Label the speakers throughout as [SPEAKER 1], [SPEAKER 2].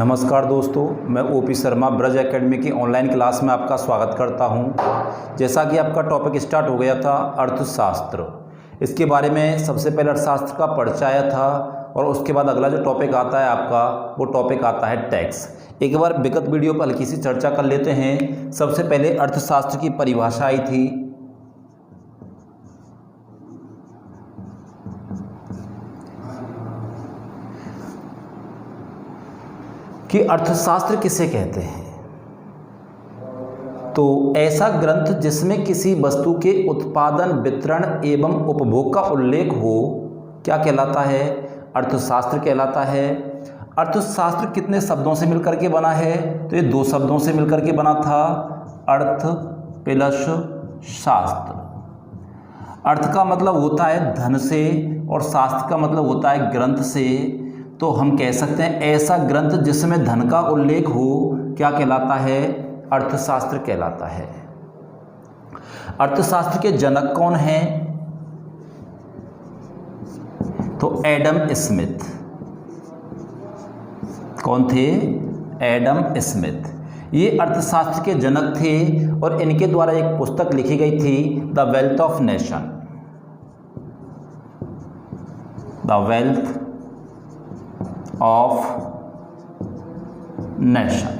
[SPEAKER 1] नमस्कार दोस्तों, मैं ओपी शर्मा ब्रज एकेडमी की ऑनलाइन क्लास में आपका स्वागत करता हूं। जैसा कि आपका टॉपिक स्टार्ट हो गया था अर्थशास्त्र, इसके बारे में सबसे पहले अर्थशास्त्र का परिचय आया था और उसके बाद अगला जो टॉपिक आता है आपका वो टॉपिक आता है टैक्स। एक बार विगत वीडियो पर हल्की सी चर्चा कर लेते हैं। सबसे पहले अर्थशास्त्र की परिभाषा आई थी कि अर्थशास्त्र किसे कहते हैं। तो ऐसा ग्रंथ जिसमें किसी वस्तु के उत्पादन, वितरण एवं उपभोग का उल्लेख हो क्या कहलाता है? अर्थशास्त्र कहलाता है। अर्थशास्त्र कितने शब्दों से मिलकर के बना है? तो ये दो शब्दों से मिलकर के बना था, अर्थ प्लस शास्त्र। अर्थ का मतलब होता है धन से और शास्त्र का मतलब होता है ग्रंथ से। तो हम कह सकते हैं ऐसा ग्रंथ जिसमें धन का उल्लेख हो क्या कहलाता है? अर्थशास्त्र कहलाता है। अर्थशास्त्र के जनक कौन हैं? तो एडम स्मिथ। कौन थे? Adam Smith. ये अर्थशास्त्र के जनक थे और इनके द्वारा एक पुस्तक लिखी गई थी, the wealth of nation. The wealth of nation,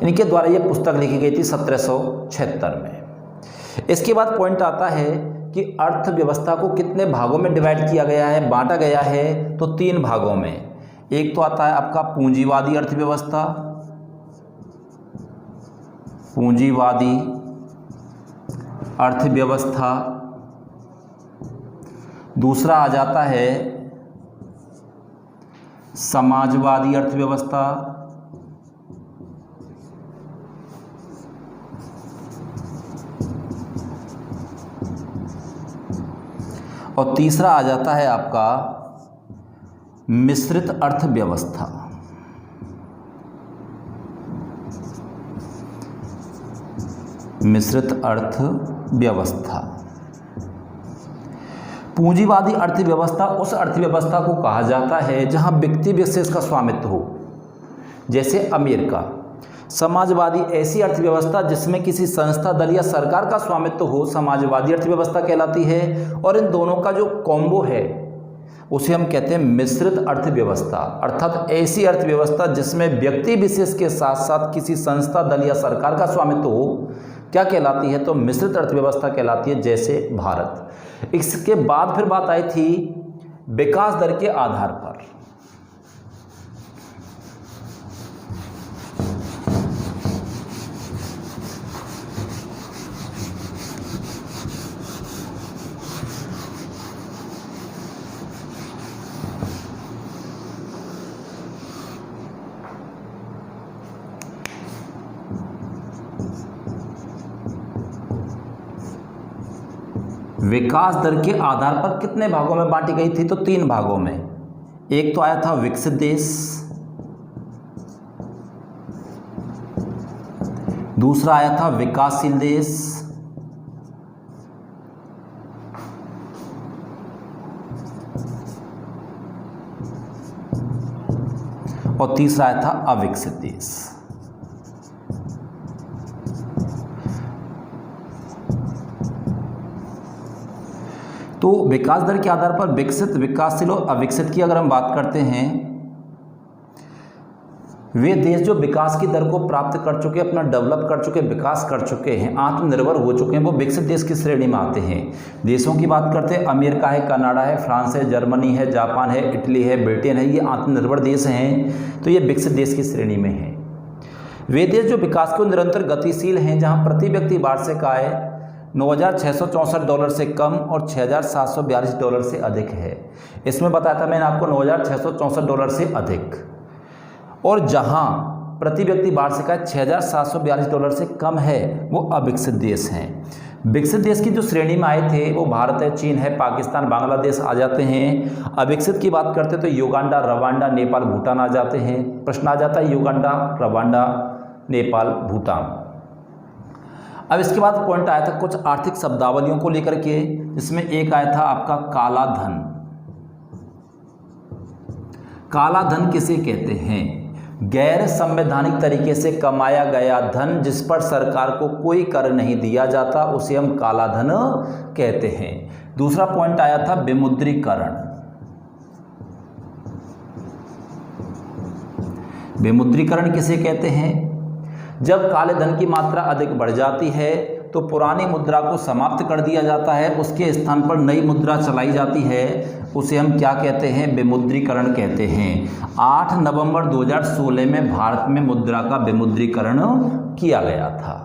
[SPEAKER 1] इनके द्वारा यह पुस्तक लिखी गई थी 1776 में। इसके बाद पॉइंट आता है कि अर्थव्यवस्था को कितने भागों में डिवाइड किया गया है, बांटा गया है? तो 3 भागों में। एक तो आता है आपका पूंजीवादी अर्थव्यवस्था, पूंजीवादी अर्थव्यवस्था। दूसरा आ जाता है समाजवादी अर्थव्यवस्था, और तीसरा आ जाता है आपका मिश्रित अर्थव्यवस्था। मिश्रित अर्थव्यवस्था। पूंजीवादी अर्थव्यवस्था उस अर्थव्यवस्था को कहा जाता है जहां व्यक्ति विशेष का स्वामित्व हो, जैसे अमेरिका। समाजवादी ऐसी अर्थव्यवस्था जिसमें किसी संस्था, दल या सरकार का स्वामित्व हो, समाजवादी अर्थव्यवस्था कहलाती है। और इन दोनों का जो कॉम्बो है उसे हम कहते हैं मिश्रित अर्थव्यवस्था, अर्थात ऐसी अर्थव्यवस्था जिसमें व्यक्ति विशेष के साथ साथ किसी संस्था, दल या सरकार का स्वामित्व हो क्या कहलाती है? तो मिश्रित अर्थव्यवस्था कहलाती है, जैसे भारत। इसके बाद फिर बात आई थी विकास दर के आधार पर। विकास दर के आधार पर कितने भागों में बांटी गई थी? तो 3 भागों में। एक तो आया था विकसित देश, दूसरा आया था विकासशील देश, और तीसरा आया था अविकसित देश। तो विकास दर के आधार पर विकसित, विकासशील और अविकसित की अगर हम बात करते हैं, वे देश जो विकास की दर को प्राप्त कर चुके, अपना डेवलप कर चुके, विकास कर चुके हैं, आत्मनिर्भर हो चुके हैं, वो विकसित देश की श्रेणी में आते हैं। देशों की बात करते हैं, अमेरिका है, कनाडा है, फ्रांस है, जर्मनी है, जापान है, इटली है, ब्रिटेन है, ये आत्मनिर्भर देश हैं, तो ये विकसित देश की श्रेणी में हैं। वे देश जो विकास को निरंतर गतिशील हैं, जहाँ प्रति व्यक्ति वार्षिक आय $9,664 से कम और $6,742 से अधिक है। इसमें बताया था मैंने आपको $9,664 से अधिक, और जहां प्रति व्यक्ति वार्षिक आय $6,742 से कम है वो अविकसित देश हैं। विकसित देश की जो श्रेणी में आए थे वो भारत है, चीन है, पाकिस्तान, बांग्लादेश आ जाते हैं। अविकसित की बात करते तो युगांडा, रवांडा, नेपाल, भूटान आ जाते हैं। प्रश्न आ जाता है युगांडा, रवांडा, नेपाल, भूटान। अब इसके बाद पॉइंट आया था कुछ आर्थिक शब्दावलियों को लेकर के, जिसमें एक आया था आपका काला धन। काला धन किसे कहते हैं? गैर संवैधानिक तरीके से कमाया गया धन जिस पर सरकार को कोई कर नहीं दिया जाता उसे हम काला धन कहते हैं। दूसरा पॉइंट आया था विमुद्रीकरण। विमुद्रीकरण किसे कहते हैं? जब काले धन की मात्रा अधिक बढ़ जाती है तो पुरानी मुद्रा को समाप्त कर दिया जाता है, उसके स्थान पर नई मुद्रा चलाई जाती है, उसे हम क्या कहते हैं? विमुद्रीकरण कहते हैं। 8 नवंबर 2016 में भारत में मुद्रा का विमुद्रीकरण किया गया था।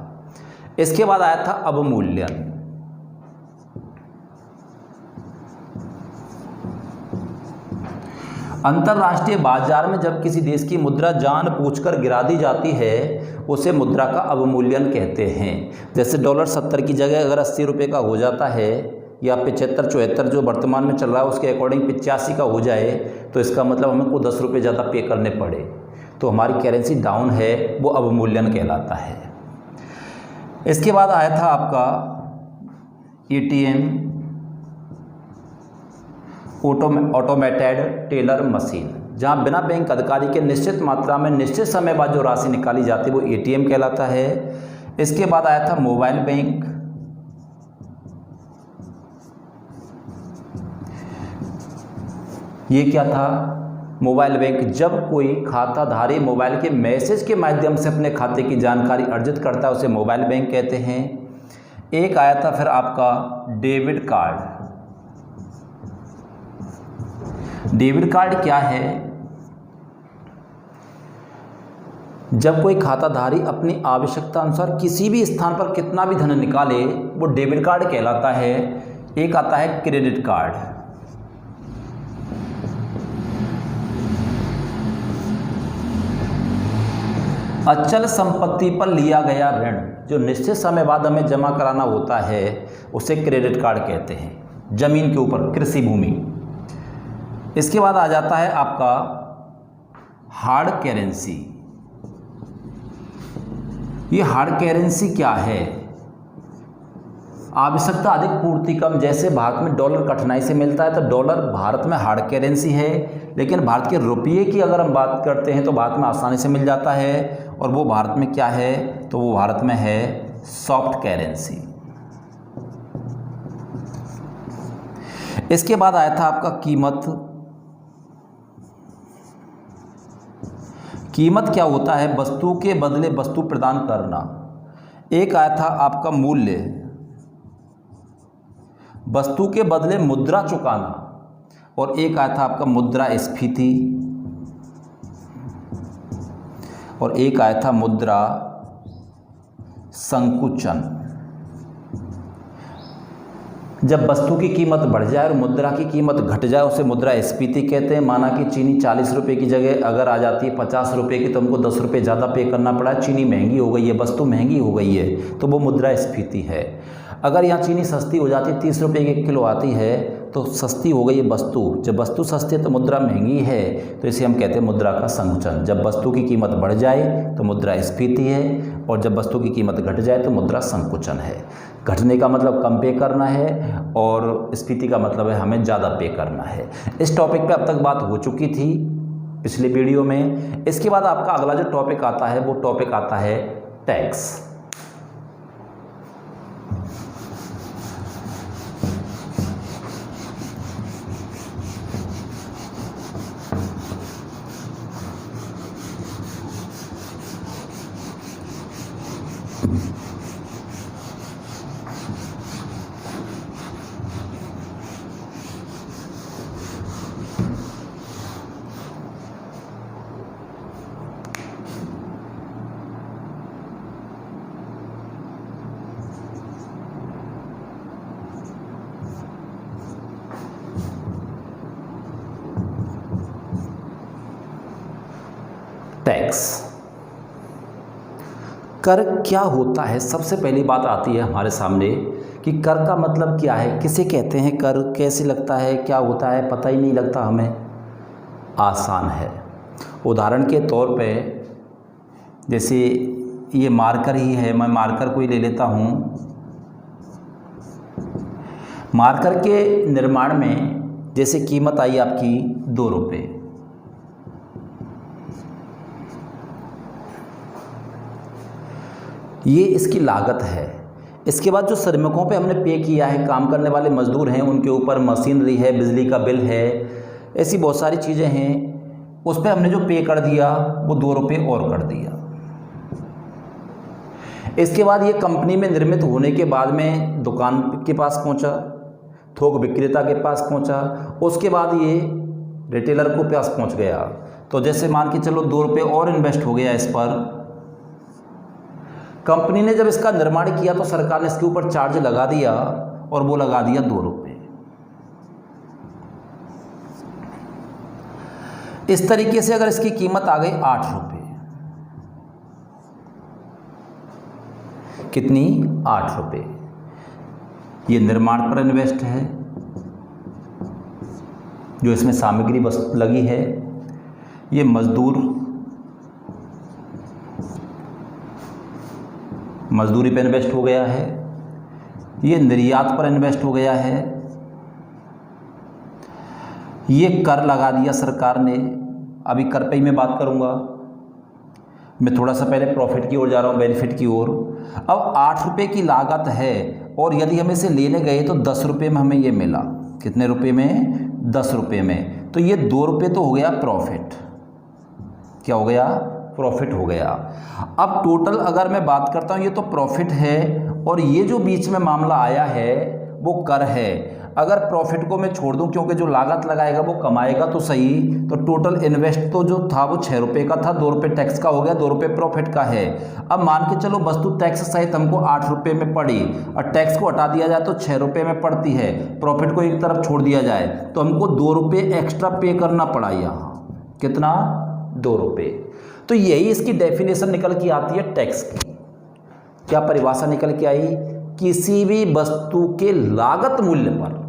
[SPEAKER 1] इसके बाद आया था अवमूल्यन। अंतर्राष्ट्रीय बाजार में जब किसी देश की मुद्रा जानबूझकर गिरा दी जाती है उसे मुद्रा का अवमूल्यन कहते हैं। जैसे डॉलर 70 की जगह अगर 80 रुपये का हो जाता है या 75-74 जो वर्तमान में चल रहा है उसके अकॉर्डिंग 85 का हो जाए तो इसका मतलब हमें को 10 रुपये ज़्यादा पे करने पड़े तो हमारी करेंसी डाउन है, वो अवमूल्यन कहलाता है। इसके बाद आया था आपका ATM, ऑटोमेटेड टेलर मशीन, जहां बिना बैंक अधिकारी के निश्चित मात्रा में निश्चित समय बाद जो राशि निकाली जाती है वो ATM कहलाता है। इसके बाद आया था मोबाइल बैंक। ये क्या था? मोबाइल बैंक जब कोई खाताधारी मोबाइल के मैसेज के माध्यम से अपने खाते की जानकारी अर्जित करता है उसे मोबाइल बैंक कहते हैं। एक आया था फिर आपका डेबिट कार्ड। डेबिट कार्ड क्या है? जब कोई खाताधारी अपनी आवश्यकता अनुसार किसी भी स्थान पर कितना भी धन निकाले वो डेबिट कार्ड कहलाता है। एक आता है क्रेडिट कार्ड। अचल संपत्ति पर लिया गया ऋण जो निश्चित समय बाद हमें जमा कराना होता है उसे क्रेडिट कार्ड कहते हैं। जमीन के ऊपर, कृषि भूमि। इसके बाद आ जाता है आपका हार्ड करेंसी। ये हार्ड करेंसी क्या है? आवश्यकता अधिक पूर्ति कम। जैसे भारत में डॉलर कठिनाई से मिलता है तो डॉलर भारत में हार्ड करेंसी है, लेकिन भारत के रुपये की अगर हम बात करते हैं तो भारत में आसानी से मिल जाता है और वो भारत में क्या है? तो वो भारत में है सॉफ्ट करेंसी। इसके बाद आया था आपका कीमत। कीमत क्या होता है? वस्तु के बदले वस्तु प्रदान करना। एक आया था आपका मूल्य, वस्तु के बदले मुद्रा चुकाना। और एक आया था आपका मुद्रास्फीति और एक आया था मुद्रा संकुचन। जब वस्तु की कीमत बढ़ जाए और मुद्रा की कीमत घट जाए उसे मुद्रास्फीति कहते हैं। माना कि चीनी 40 रुपये की जगह अगर आ जाती है 50 रुपये की तो हमको 10 रुपये ज़्यादा पे करना पड़ा। चीनी महंगी हो गई है, वस्तु महंगी हो गई है तो वो मुद्रास्फीति है। अगर यहाँ चीनी सस्ती हो जाती है, 30 रुपये की 1 किलो आती है तो सस्ती हो गई है वस्तु। जब वस्तु सस्ती है तो मुद्रा महंगी है तो इसे हम कहते हैं मुद्रा का संकुचन। जब वस्तु की कीमत बढ़ जाए तो मुद्रास्फीति है और जब वस्तु की कीमत घट जाए तो मुद्रा संकुचन है। घटने का मतलब कम पे करना है और स्फीति का मतलब है हमें ज़्यादा पे करना है। इस टॉपिक पे अब तक बात हो चुकी थी पिछले वीडियो में। इसके बाद आपका अगला जो टॉपिक आता है वो टॉपिक आता है टैक्स। टैक्स, कर क्या होता है? सबसे पहली बात आती है हमारे सामने कि कर का मतलब क्या है, किसे कहते हैं कर, कैसे लगता है, क्या होता है, पता ही नहीं लगता हमें। आसान है। उदाहरण के तौर पे जैसे ये मार्कर ही है, मैं मार्कर को ही ले लेता हूँ। मार्कर के निर्माण में जैसे कीमत आई आपकी 2 रुपये, ये इसकी लागत है। इसके बाद जो श्रमिकों पे हमने पे किया है, काम करने वाले मजदूर हैं, उनके ऊपर मशीनरी है, बिजली का बिल है, ऐसी बहुत सारी चीज़ें हैं, उस पर हमने जो पे कर दिया वो 2 रुपये और कर दिया। इसके बाद ये कंपनी में निर्मित होने के बाद में दुकान के पास पहुंचा, थोक विक्रेता के पास पहुंचा, उसके बाद ये रिटेलर को पास पहुंच गया। तो जैसे मान के चलो 2 रुपये और इन्वेस्ट हो गया इस पर। कंपनी ने जब इसका निर्माण किया तो सरकार ने इसके ऊपर चार्ज लगा दिया और वो लगा दिया 2 रुपये। इस तरीके से अगर इसकी कीमत आ गई 8 रुपये, कितनी? 8 रुपये। ये निर्माण पर इन्वेस्ट है, जो इसमें सामग्री बस लगी है। ये मजदूरी पर इन्वेस्ट हो गया है। ये निर्यात पर इन्वेस्ट हो गया है। ये कर लगा दिया सरकार ने। अभी कर पे ही मैं बात करूंगा। मैं थोड़ा सा पहले प्रॉफिट की ओर जा रहा हूँ, बेनिफिट की ओर। अब 8 रुपये की लागत है और यदि हम इसे लेने गए तो 10 रुपये में हमें ये मिला। कितने रुपये में? 10 रुपये में। तो ये 2 रुपये तो हो गया प्रॉफिट। क्या हो गया? प्रॉफिट हो गया। अब टोटल अगर मैं बात करता हूँ, ये तो प्रॉफिट है और ये जो बीच में मामला आया है वो कर है। अगर प्रॉफिट को मैं छोड़ दूं, क्योंकि जो लागत लगाएगा वो कमाएगा तो सही, तो टोटल इन्वेस्ट तो जो था वो 6 रुपये का था, 2 रुपये टैक्स का हो गया, 2 रुपये प्रॉफिट का है। अब मान के चलो वस्तु टैक्स सहित हमको 8 रुपये में पड़ी और टैक्स को हटा दिया जाए तो 6 रुपये में पड़ती है। प्रॉफिट को एक तरफ छोड़ दिया जाए तो हमको 2 रुपये एक्स्ट्रा पे करना पड़ा यहाँ। कितना? 2 रुपये। तो यही इसकी डेफिनेशन निकल के आती है टैक्स की। क्या परिभाषा निकल के आई? किसी भी वस्तु के लागत मूल्य पर,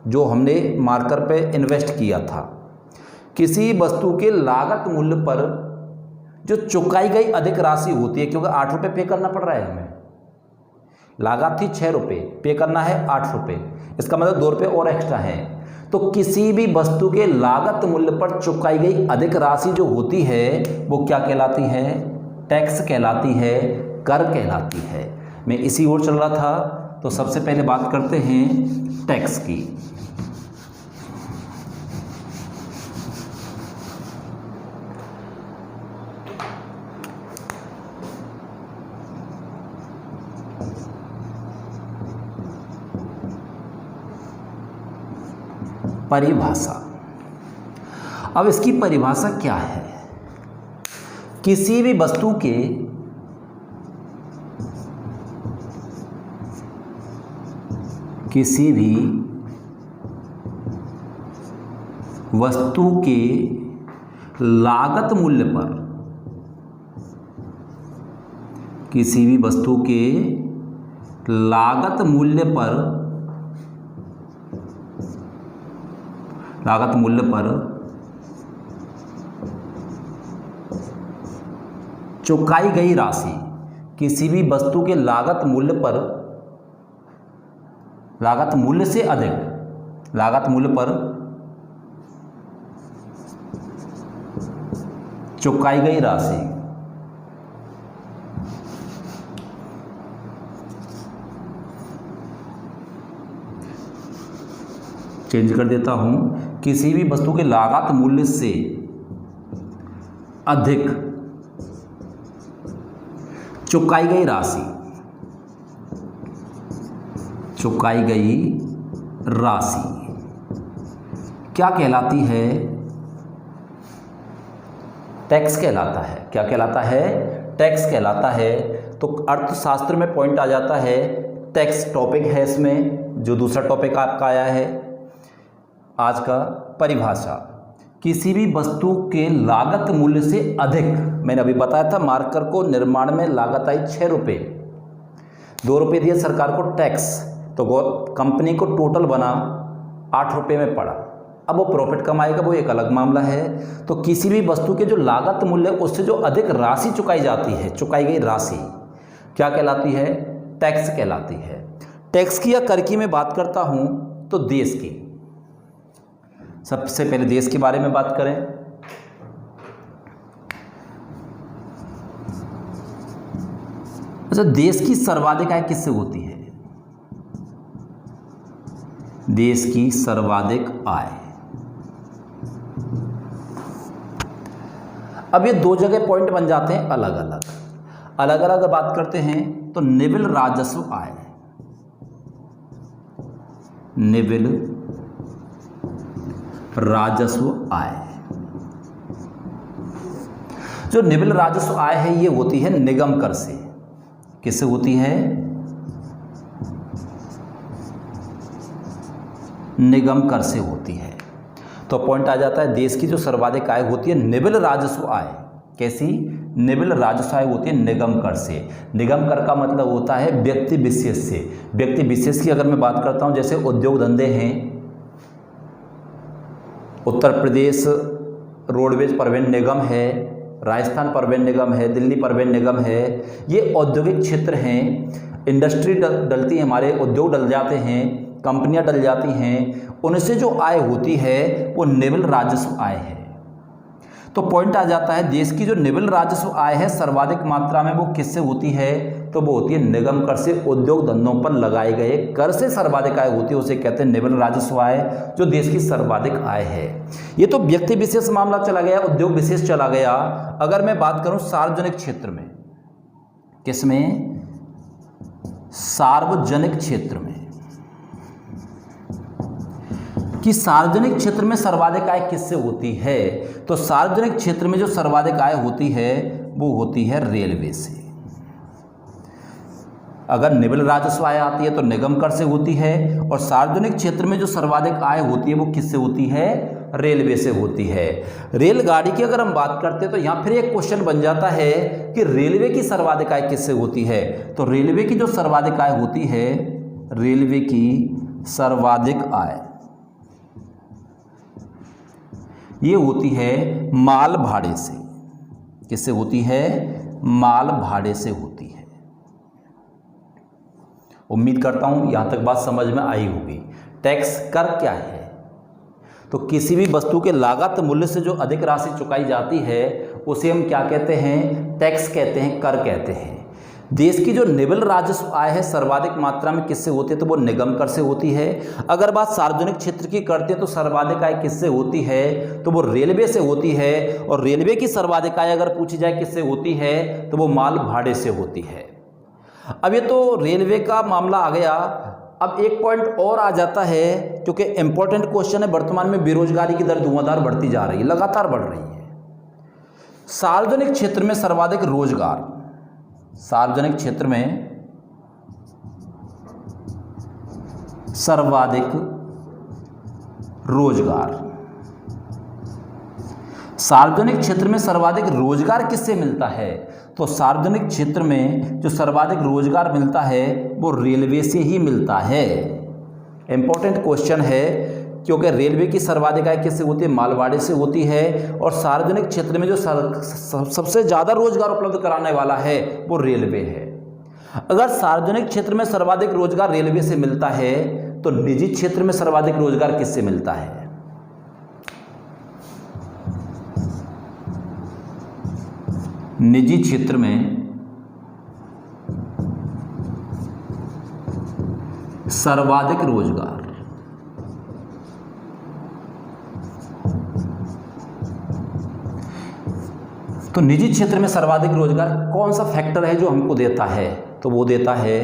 [SPEAKER 1] जो हमने मार्कर पे इन्वेस्ट किया था, किसी वस्तु के लागत मूल्य पर जो चुकाई गई अधिक राशि होती है, क्योंकि 8 रुपये पे करना पड़ रहा है हमें। लागत थी 6 रुपये, पे करना है 8 रुपये, इसका मतलब 2 रुपये और एक्स्ट्रा है। तो किसी भी वस्तु के लागत मूल्य पर चुकाई गई अधिक राशि जो होती है वो क्या कहलाती है? टैक्स कहलाती है, कर कहलाती है। मैं इसी ओर चल रहा था, तो सबसे पहले बात करते हैं टैक्स की। परिभाषा। अब इसकी परिभाषा क्या है? किसी भी वस्तु के लागत मूल्य पर, किसी भी वस्तु के लागत मूल्य पर चुकाई गई राशि, किसी भी वस्तु के लागत मूल्य से अधिक, लागत मूल्य पर चुकाई गई राशि, चेंज कर देता हूं, किसी भी वस्तु के लागत मूल्य से अधिक चुकाई गई राशि, क्या कहलाती है? टैक्स कहलाता है। क्या कहलाता है? टैक्स कहलाता है। तो अर्थशास्त्र में पॉइंट आ जाता है, टैक्स टॉपिक है इसमें, जो दूसरा टॉपिक आपका आया है आज का। परिभाषा, किसी भी वस्तु के लागत मूल्य से अधिक, मैंने अभी बताया था मार्कर को, निर्माण में लागत आई 6 रुपये, 2 रुपये दिए सरकार को टैक्स, तो कंपनी को टोटल बना 8 रुपये में पड़ा। अब वो प्रॉफिट कमाएगा, वो एक अलग मामला है। तो किसी भी वस्तु के जो लागत मूल्य उससे जो अधिक राशि चुकाई जाती है, चुकाई गई राशि क्या कहलाती है? टैक्स कहलाती है। टैक्स की या कर की मैं बात करता हूं तो देश की, सबसे पहले देश के बारे में बात करें। अच्छा, देश की सर्वाधिक आय किससे होती है? देश की सर्वाधिक आय, अब ये दो जगह पॉइंट बन जाते हैं अलग अलग बात करते हैं तो निविल राजस्व आय, निविल राजस्व आय, जो निविल राजस्व आय है ये होती है निगम कर से। किससे होती है? निगम कर से होती है। तो पॉइंट आ जाता है देश की जो सर्वाधिक आय होती है निविल राजस्व आय। कैसी? निविल राजस्व आय होती है निगम कर से। निगम कर का मतलब होता है व्यक्ति विशेष से। व्यक्ति विशेष की अगर मैं बात करता हूं, जैसे उद्योग धंधे हैं, उत्तर प्रदेश रोडवेज परिवहन निगम है, राजस्थान परिवहन निगम है, दिल्ली परिवहन निगम है, ये औद्योगिक क्षेत्र हैं। इंडस्ट्री डलती है, हमारे उद्योग डल जाते हैं, कंपनियां डल जाती हैं, उनसे जो आय होती है वो निविल राजस्व आय है। तो पॉइंट आ जाता है देश की जो निविल राजस्व आय है सर्वाधिक मात्रा में वो किससे होती है? तो वो होती है निगम कर से। उद्योग धंधों पर लगाए गए कर से सर्वाधिक आय होती है, उसे कहते हैं निविल राजस्व आय, जो देश की सर्वाधिक आय है। ये तो व्यक्ति विशेष मामला चला गया, उद्योग विशेष चला गया। अगर मैं बात करूं सार्वजनिक क्षेत्र में, किसमें? सार्वजनिक क्षेत्र में, कि सार्वजनिक क्षेत्र में सर्वाधिक आय किससे होती है? तो सार्वजनिक क्षेत्र में जो सर्वाधिक आय होती है वो होती है रेलवे से। अगर निविल राजस्व आय आती है तो निगम कर से होती है, और सार्वजनिक क्षेत्र में जो सर्वाधिक आय होती है वो किससे होती है? रेलवे से होती है। रेलगाड़ी की अगर हम बात करते हैं तो यहाँ फिर एक क्वेश्चन बन जाता है कि रेलवे की सर्वाधिक आय किससे होती है? तो रेलवे की जो सर्वाधिक आय होती है, रेलवे की सर्वाधिक आय ये होती है माल भाड़े से। किससे होती है? माल भाड़े से होती है। उम्मीद करता हूं यहां तक बात समझ में आई होगी। टैक्स कर क्या है? तो किसी भी वस्तु के लागत मूल्य से जो अधिक राशि चुकाई जाती है उसे हम क्या कहते हैं? टैक्स कहते हैं, कर कहते हैं। देश की जो निविल राजस्व आय है सर्वाधिक मात्रा में किससे होती है? तो वो निगम कर से होती है। अगर बात सार्वजनिक क्षेत्र की करते हैं तो सर्वाधिक आय किससे होती है? तो वो रेलवे से होती है। और रेलवे की सर्वाधिक आय अगर पूछी जाए किससे होती है तो वो माल भाड़े से होती है। अब ये तो रेलवे का मामला आ गया। अब एक पॉइंट और आ जाता है, क्योंकि इंपॉर्टेंट क्वेश्चन है। वर्तमान में बेरोजगारी की दर धुआंधार बढ़ती जा रही है, लगातार बढ़ रही है। सार्वजनिक क्षेत्र में सर्वाधिक रोजगार, सार्वजनिक क्षेत्र में सर्वाधिक रोजगार, सार्वजनिक क्षेत्र में सर्वाधिक रोजगार किससे मिलता है? तो सार्वजनिक क्षेत्र में जो सर्वाधिक रोजगार मिलता है वो रेलवे से ही मिलता है। इंपॉर्टेंट क्वेश्चन है, क्योंकि रेलवे की सर्वाधिक आय किससे होती है? मालभाड़े से होती है। और सार्वजनिक क्षेत्र में जो सबसे ज़्यादा रोजगार उपलब्ध कराने वाला है वो रेलवे है। अगर सार्वजनिक क्षेत्र में सर्वाधिक रोजगार रेलवे से मिलता है तो निजी क्षेत्र में सर्वाधिक रोजगार किससे मिलता है? निजी क्षेत्र में सर्वाधिक रोजगार तो निजी क्षेत्र में सर्वाधिक रोजगार कौन सा फैक्टर है जो हमको देता है? तो वो देता है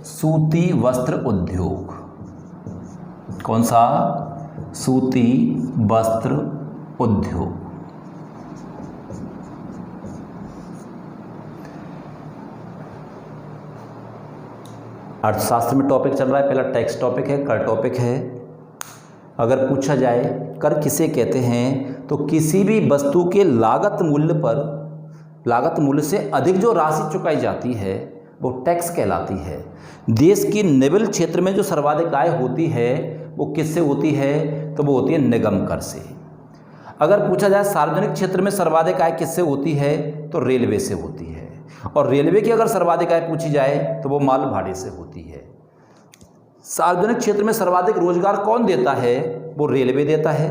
[SPEAKER 1] सूती वस्त्र उद्योग। कौन सा? सूती वस्त्र उद्योग। अर्थशास्त्र में टॉपिक चल रहा है, पहला टैक्स टॉपिक है, कर टॉपिक है। अगर पूछा जाए कर किसे कहते हैं तो किसी भी वस्तु के लागत मूल्य पर, लागत मूल्य से अधिक जो राशि चुकाई जाती है वो टैक्स कहलाती है। देश की निविल क्षेत्र में जो सर्वाधिक आय होती है वो किससे होती है? तो वो होती है निगम कर से। अगर पूछा जाए सार्वजनिक क्षेत्र में सर्वाधिक आय किससे होती है तो रेलवे से होती है। और रेलवे की अगर सर्वाधिक आय पूछी जाए तो वो माल भाड़े से होती है। सार्वजनिक क्षेत्र में सर्वाधिक रोजगार कौन देता है? वो रेलवे देता है।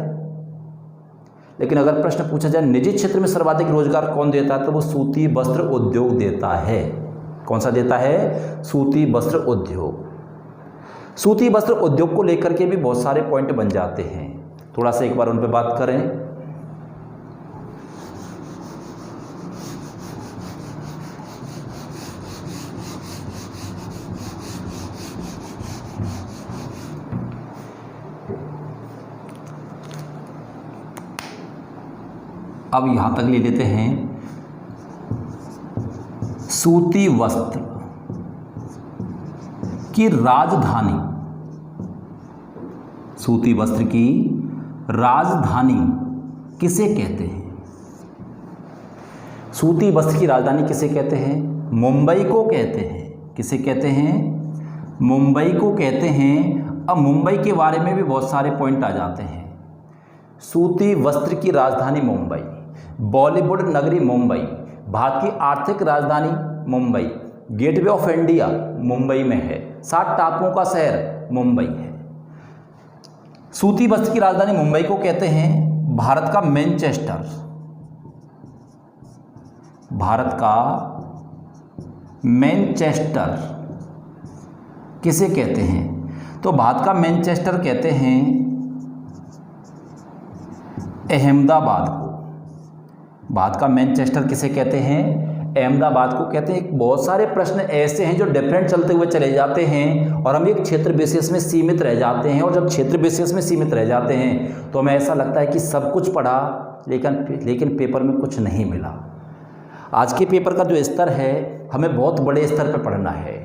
[SPEAKER 1] लेकिन अगर प्रश्न पूछा जाए निजी क्षेत्र में सर्वाधिक रोजगार कौन देता है तो वो सूती वस्त्र उद्योग देता है। कौन सा देता है? सूती वस्त्र उद्योग। सूती वस्त्र उद्योग को लेकर के भी बहुत सारे पॉइंट बन जाते हैं, थोड़ा सा एक बार उन पर बात करें। अब यहां तक ले लेते हैं, सूती वस्त्र की राजधानी, सूती वस्त्र की राजधानी किसे कहते हैं? सूती वस्त्र की राजधानी किसे कहते हैं? मुंबई को कहते हैं। किसे कहते हैं? मुंबई को कहते हैं। अब मुंबई के बारे में भी बहुत सारे पॉइंट आ जाते हैं। सूती वस्त्र की राजधानी मुंबई, बॉलीवुड नगरी मुंबई, भारत की आर्थिक राजधानी Mumbai, gateway of India Mumbai में है, 7 टापुओं का शहर मुंबई है। सूती वस्त्र की राजधानी मुंबई को कहते हैं। भारत का मैनचेस्टर, भारत का मैनचेस्टर किसे कहते हैं? तो भारत का मैनचेस्टर कहते हैं अहमदाबाद को। भारत का मैनचेस्टर किसे कहते हैं? अहमदाबाद को कहते हैं। बहुत सारे प्रश्न ऐसे हैं जो डिफरेंट चलते हुए चले जाते हैं और हम एक क्षेत्र विशेष में सीमित रह जाते हैं, और जब क्षेत्र विशेष में सीमित रह जाते हैं तो हमें ऐसा लगता है कि सब कुछ पढ़ा, लेकिन पेपर में कुछ नहीं मिला। आज के पेपर का जो स्तर है, हमें बहुत बड़े स्तर पर पढ़ना है।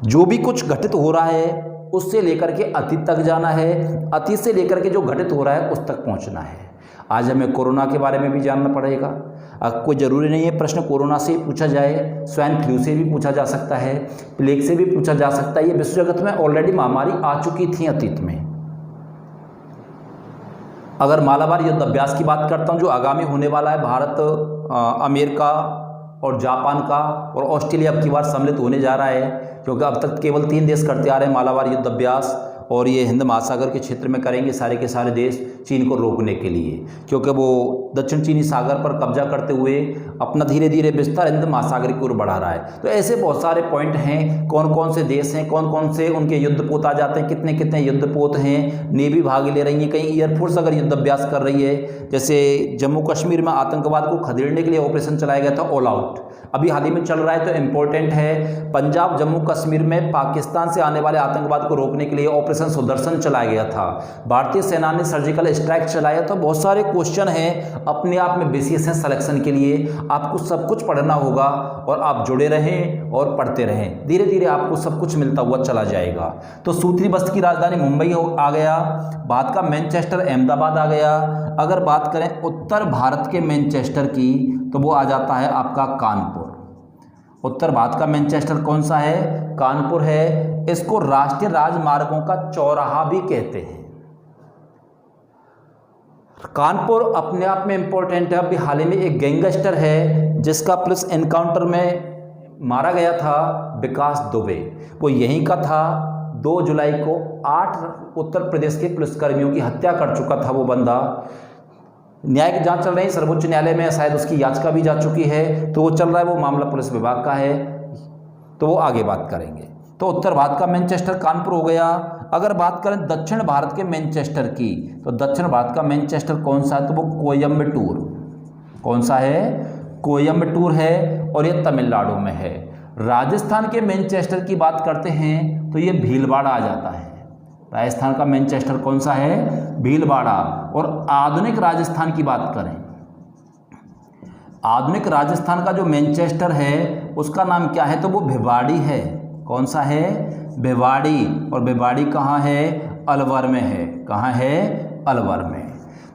[SPEAKER 1] जो भी कुछ घटित हो रहा है उससे लेकर के अतीत तक जाना है, अतीत से लेकर के जो घटित हो रहा है उस तक पहुंचना है। आज हमें कोरोना के बारे में भी जानना पड़ेगा। कोई ज़रूरी नहीं है प्रश्न कोरोना से ही पूछा जाए, स्वाइन फ्लू से भी पूछा जा सकता है, प्लेग से भी पूछा जा सकता है। ये विश्व जगत में ऑलरेडी महामारी आ चुकी थी अतीत में। अगर मालाबार युद्ध अभ्यास की बात करता हूँ जो आगामी होने वाला है, भारत, अमेरिका और जापान का और ऑस्ट्रेलिया अब की बार सम्मिलित होने जा रहा है, क्योंकि अब तक केवल 3 देश करते आ रहे हैं मालाबार युद्ध अभ्यास, और ये हिंद महासागर के क्षेत्र में करेंगे सारे के सारे देश चीन को रोकने के लिए, क्योंकि वो दक्षिण चीनी सागर पर कब्जा करते हुए अपना धीरे धीरे विस्तार हिंद महासागर की ओर बढ़ा रहा है। तो ऐसे बहुत सारे पॉइंट हैं, कौन कौन से देश हैं, कौन कौन से उनके युद्धपोत आ जाते हैं, कितने कितने युद्धपोत हैं, नेवी भाग ले रही है, कहीं एयरफोर्स अगर युद्ध अभ्यास कर रही है। जैसे जम्मू कश्मीर में आतंकवाद को खदेड़ने के लिए ऑपरेशन चलाया गया था ऑल आउट, अभी हाल ही में चल रहा है, तो इम्पोर्टेंट है। पंजाब जम्मू कश्मीर में पाकिस्तान से आने वाले आतंकवाद को रोकने के लिए ऑपरेशन सुदर्शन चलाया गया था, भारतीय सेना ने सर्जिकल स्ट्राइक चलाया। तो बहुत सारे क्वेश्चन हैं, अपने आप में बेसिस हैं सिलेक्शन के लिए। आपको सब कुछ पढ़ना होगा और आप जुड़े रहें और पढ़ते रहें, धीरे धीरे आपको सब कुछ मिलता हुआ चला जाएगा। तो सूती वस्त्र की राजधानी मुंबई आ गया, भारत का मैनचेस्टर अहमदाबाद आ गया। अगर बात करें उत्तर भारत के मैनचेस्टर की, तो वो आ जाता है आपका कानपुर। उत्तर भारत का मैनचेस्टर कौन सा है? कानपुर है। इसको राष्ट्रीय राजमार्गों का चौराहा भी कहते हैं। कानपुर अपने आप में इंपॉर्टेंट है। अभी हाल ही में एक गैंगस्टर है जिसका पुलिस एनकाउंटर में मारा गया था, विकास दुबे, वो यहीं का था। 2 जुलाई को 8 उत्तर प्रदेश के पुलिसकर्मियों की हत्या कर चुका था वो बंदा। न्यायिक जांच चल रही है, सर्वोच्च न्यायालय में शायद उसकी याचिका भी जा चुकी है, तो वो चल रहा है, वो मामला पुलिस विभाग का है, तो वो आगे बात करेंगे। तो उत्तर भारत का मैनचेस्टर कानपुर हो गया। अगर बात करें दक्षिण भारत के मैनचेस्टर की, तो दक्षिण भारत का मैनचेस्टर कौन सा है? तो वो कोयम्बटूर। कौन सा है? कोयम्बटूर है, और ये तमिलनाडु में है। राजस्थान के मैनचेस्टर की बात करते हैं तो ये भीलवाड़ा आ जाता है। राजस्थान का मैनचेस्टर कौन सा है? भीलवाड़ा। और आधुनिक राजस्थान की बात करें, आधुनिक राजस्थान का जो मैनचेस्टर है उसका नाम क्या है? तो वो भिवाड़ी है। कौन सा है? भिवाड़ी। और भिवाड़ी कहाँ है? अलवर में है। कहाँ है? अलवर में।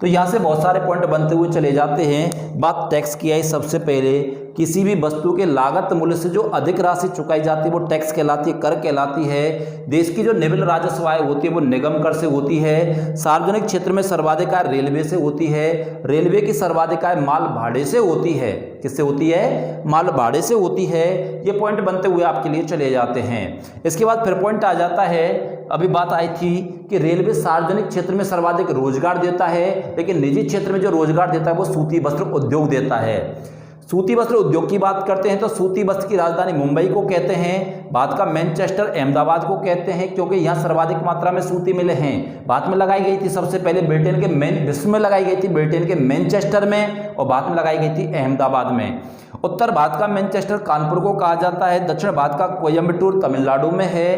[SPEAKER 1] तो यहाँ से बहुत सारे पॉइंट बनते हुए चले जाते हैं। बात टैक्स की आई। सबसे पहले किसी भी वस्तु के लागत मूल्य से जो अधिक राशि चुकाई जाती है वो टैक्स कहलाती है, कर कहलाती है। देश की जो निविल राजस्व आय होती है वो निगम कर से होती है। सार्वजनिक क्षेत्र में सर्वाधिक आय रेलवे से होती है। रेलवे की सर्वाधिक आय माल भाड़े से होती है। किससे होती है? माल भाड़े से होती है। ये पॉइंट बनते हुए आपके लिए चले जाते हैं। इसके बाद फिर पॉइंट आ जाता है, अभी बात आई थी कि रेलवे सार्वजनिक क्षेत्र में सर्वाधिक रोजगार देता है, लेकिन निजी क्षेत्र में जो रोजगार देता है वो सूती वस्त्र उद्योग देता है। सूती वस्त्र उद्योग की बात करते हैं तो सूती वस्त्र की राजधानी मुंबई को कहते हैं। बाद का मैनचेस्टर अहमदाबाद को कहते हैं, क्योंकि यहाँ सर्वाधिक मात्रा में सूती मिलें हैं। बाद में लगाई गई थी सबसे पहले ब्रिटेन के विश्व में लगाई गई थी ब्रिटेन के मैनचेस्टर में, और बाद में लगाई गई थी अहमदाबाद में। उत्तर भारत का मैनचेस्टर कानपुर को कहा जाता है। दक्षिण भारत का कोयम्बटूर तमिलनाडु में है।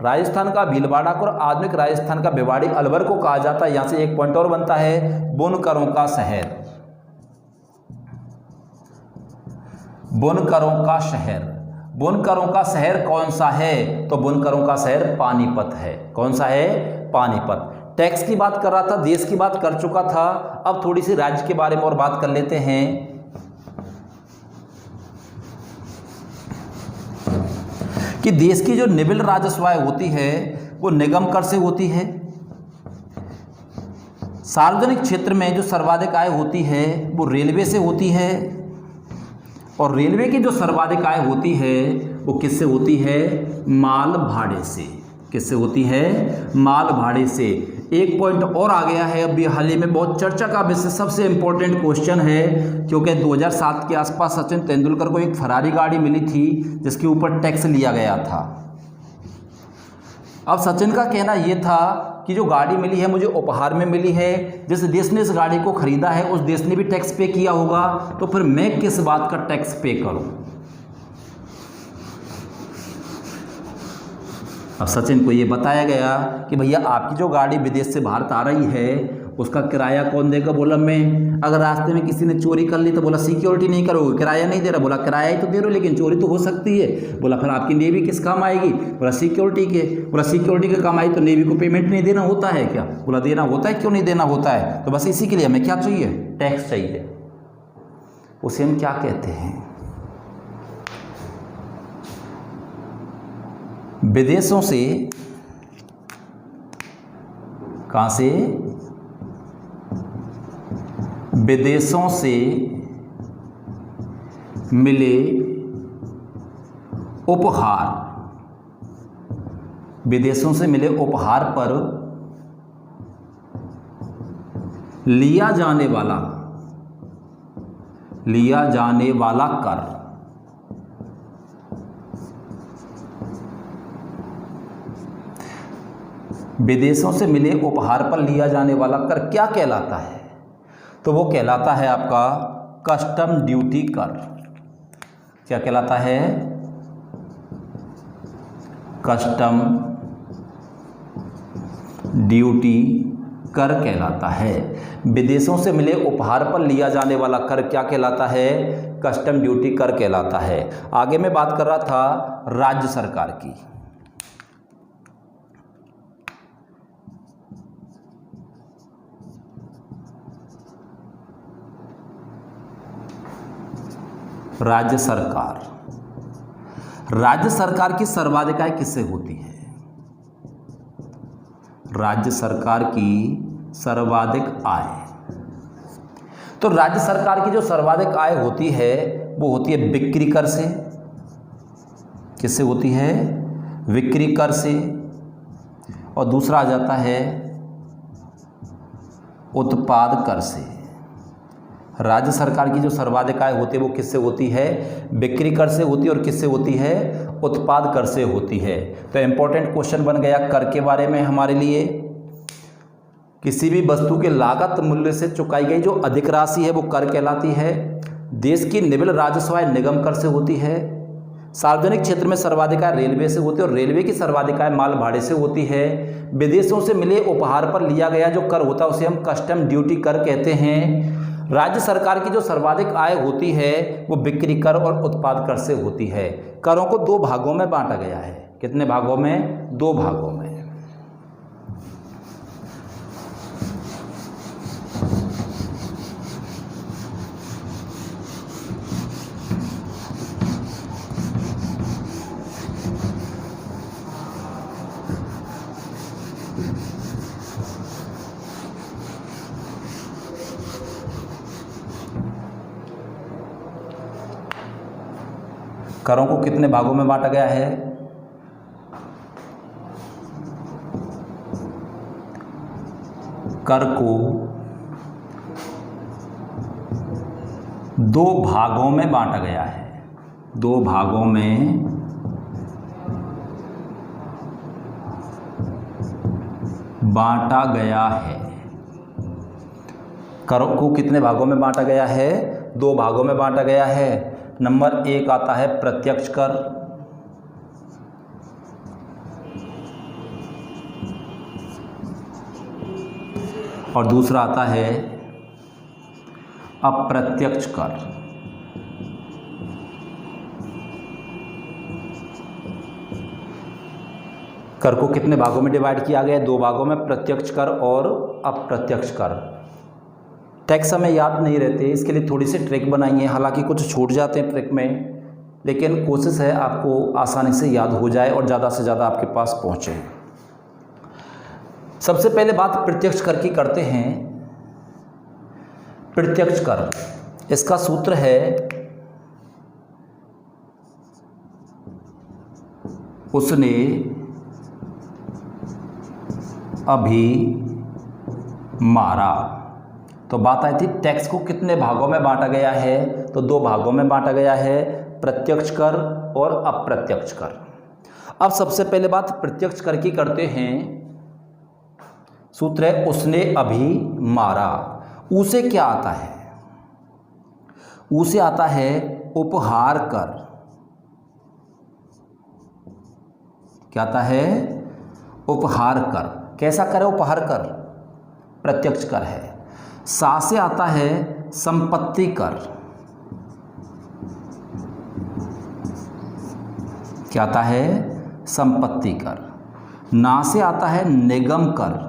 [SPEAKER 1] राजस्थान का भीलवाड़ा को और आधुनिक राजस्थान का भिवाड़ी अलवर को कहा जाता है। यहाँ से एक पॉइंट और बनता है, बुनकरों का शहर। बुनकरों का शहर, बुनकरों का शहर कौन सा है? तो बुनकरों का शहर पानीपत है। कौन सा है? पानीपत। टैक्स की बात कर रहा था, देश की बात कर चुका था, अब थोड़ी सी राज्य के बारे में और बात कर लेते हैं। कि देश की जो निबिल राजस्व आय होती है वो निगम कर से होती है। सार्वजनिक क्षेत्र में जो सर्वाधिक आय होती है वो रेलवे से होती है, और रेलवे की जो सर्वाधिक आय होती है वो किससे होती है? माल भाड़े से। किससे होती है? माल भाड़े से। एक पॉइंट और आ गया है, अभी हाल ही में बहुत चर्चा का विषय, सबसे इंपॉर्टेंट क्वेश्चन है, क्योंकि 2007 के आसपास सचिन तेंदुलकर को एक फरारी गाड़ी मिली थी जिसके ऊपर टैक्स लिया गया था। अब सचिन का कहना यह था कि जो गाड़ी मिली है मुझे उपहार में मिली है, जिस देश ने इस गाड़ी को खरीदा है उस देश ने भी टैक्स पे किया होगा, तो फिर मैं किस बात का टैक्स पे करूं? अब सचिन को ये बताया गया कि भैया आपकी जो गाड़ी विदेश से भारत आ रही है उसका किराया कौन देगा? बोला मैं। अगर रास्ते में किसी ने चोरी कर ली तो बोला सिक्योरिटी नहीं करोगे, किराया नहीं दे रहा। बोला किराया ही तो दे रहे हो लेकिन चोरी तो हो सकती है। बोला फिर आपकी नेवी किस काम आएगी? बोला सिक्योरिटी के। बोला सिक्योरिटी के काम आई तो नेवी को पेमेंट नहीं देना होता है क्या? बोला देना होता है। क्यों नहीं देना होता है? तो बस इसी के लिए हमें क्या चाहिए? टैक्स चाहिए। उसे हम क्या कहते हैं? विदेशों से, कहां से? विदेशों से मिले उपहार, विदेशों से मिले उपहार पर लिया जाने वाला कर। विदेशों से मिले उपहार पर लिया जाने वाला कर क्या कहलाता है? तो वो कहलाता है आपका कस्टम ड्यूटी कर। क्या कहलाता है? कस्टम ड्यूटी कर कहलाता है। विदेशों से मिले उपहार पर लिया जाने वाला कर क्या कहलाता है? कस्टम ड्यूटी कर कहलाता है। आगे मैं बात कर रहा था राज्य सरकार की। राज्य सरकार, राज्य सरकार की सर्वाधिक आय किससे होती है? राज्य सरकार की सर्वाधिक आय, तो राज्य सरकार की जो सर्वाधिक आय होती है वो होती है बिक्री कर से। किससे होती है? बिक्री कर से। और दूसरा आ जाता है उत्पाद कर से। राज्य सरकार की जो सर्वाधिक आय होती है वो किससे होती है? बिक्री कर से होती है। और किससे होती है? उत्पाद कर से होती है। तो इंपॉर्टेंट क्वेश्चन बन गया कर के बारे में हमारे लिए। किसी भी वस्तु के लागत मूल्य से चुकाई गई जो अधिक राशि है वो कर कहलाती है। देश की निबिल राजस्व आय निगम कर से होती है। सार्वजनिक क्षेत्र में सर्वाधिक आय रेलवे से होती है, और रेलवे की सर्वाधिक आय माल भाड़े से होती है। विदेशों से मिले उपहार पर लिया गया जो कर होता है उसे हम कस्टम ड्यूटी कर कहते हैं। राज्य सरकार की जो सर्वाधिक आय होती है वो बिक्री कर और उत्पाद कर से होती है। करों को दो भागों में बांटा गया है। कितने भागों में? दो भागों में। करों को कितने भागों में बांटा गया है? कर को दो भागों में बांटा गया है, दो भागों में बांटा गया है। कर को कितने भागों में बांटा गया है? दो भागों में बांटा गया है। नंबर 1 आता है प्रत्यक्ष कर, और दूसरा आता है अप्रत्यक्ष कर। कर को कितने भागों में डिवाइड किया गया है? दो भागों में, प्रत्यक्ष कर और अप्रत्यक्ष कर। टैक्स हमें याद नहीं रहते, इसके लिए थोड़ी सी ट्रिक बनाई है, हालांकि कुछ छूट जाते हैं ट्रिक में, लेकिन कोशिश है आपको आसानी से याद हो जाए और ज़्यादा से ज़्यादा आपके पास पहुँचे। सबसे पहले बात प्रत्यक्ष कर की करते हैं। प्रत्यक्ष कर, इसका सूत्र है उसने अभी मारा। तो बात आई थी टैक्स को कितने भागों में बांटा गया है? तो दो भागों में बांटा गया है, प्रत्यक्ष कर और अप्रत्यक्ष कर। अब सबसे पहले बात प्रत्यक्ष कर की करते हैं। सूत्र है उसने अभी मारा। उसे क्या आता है? उसे आता है उपहार कर। क्या आता है? उपहार कर। कैसा कर है? उपहार कर, प्रत्यक्ष कर है। सा से आता है संपत्ति कर। क्या आता है? संपत्ति कर। ना से आता है निगम कर।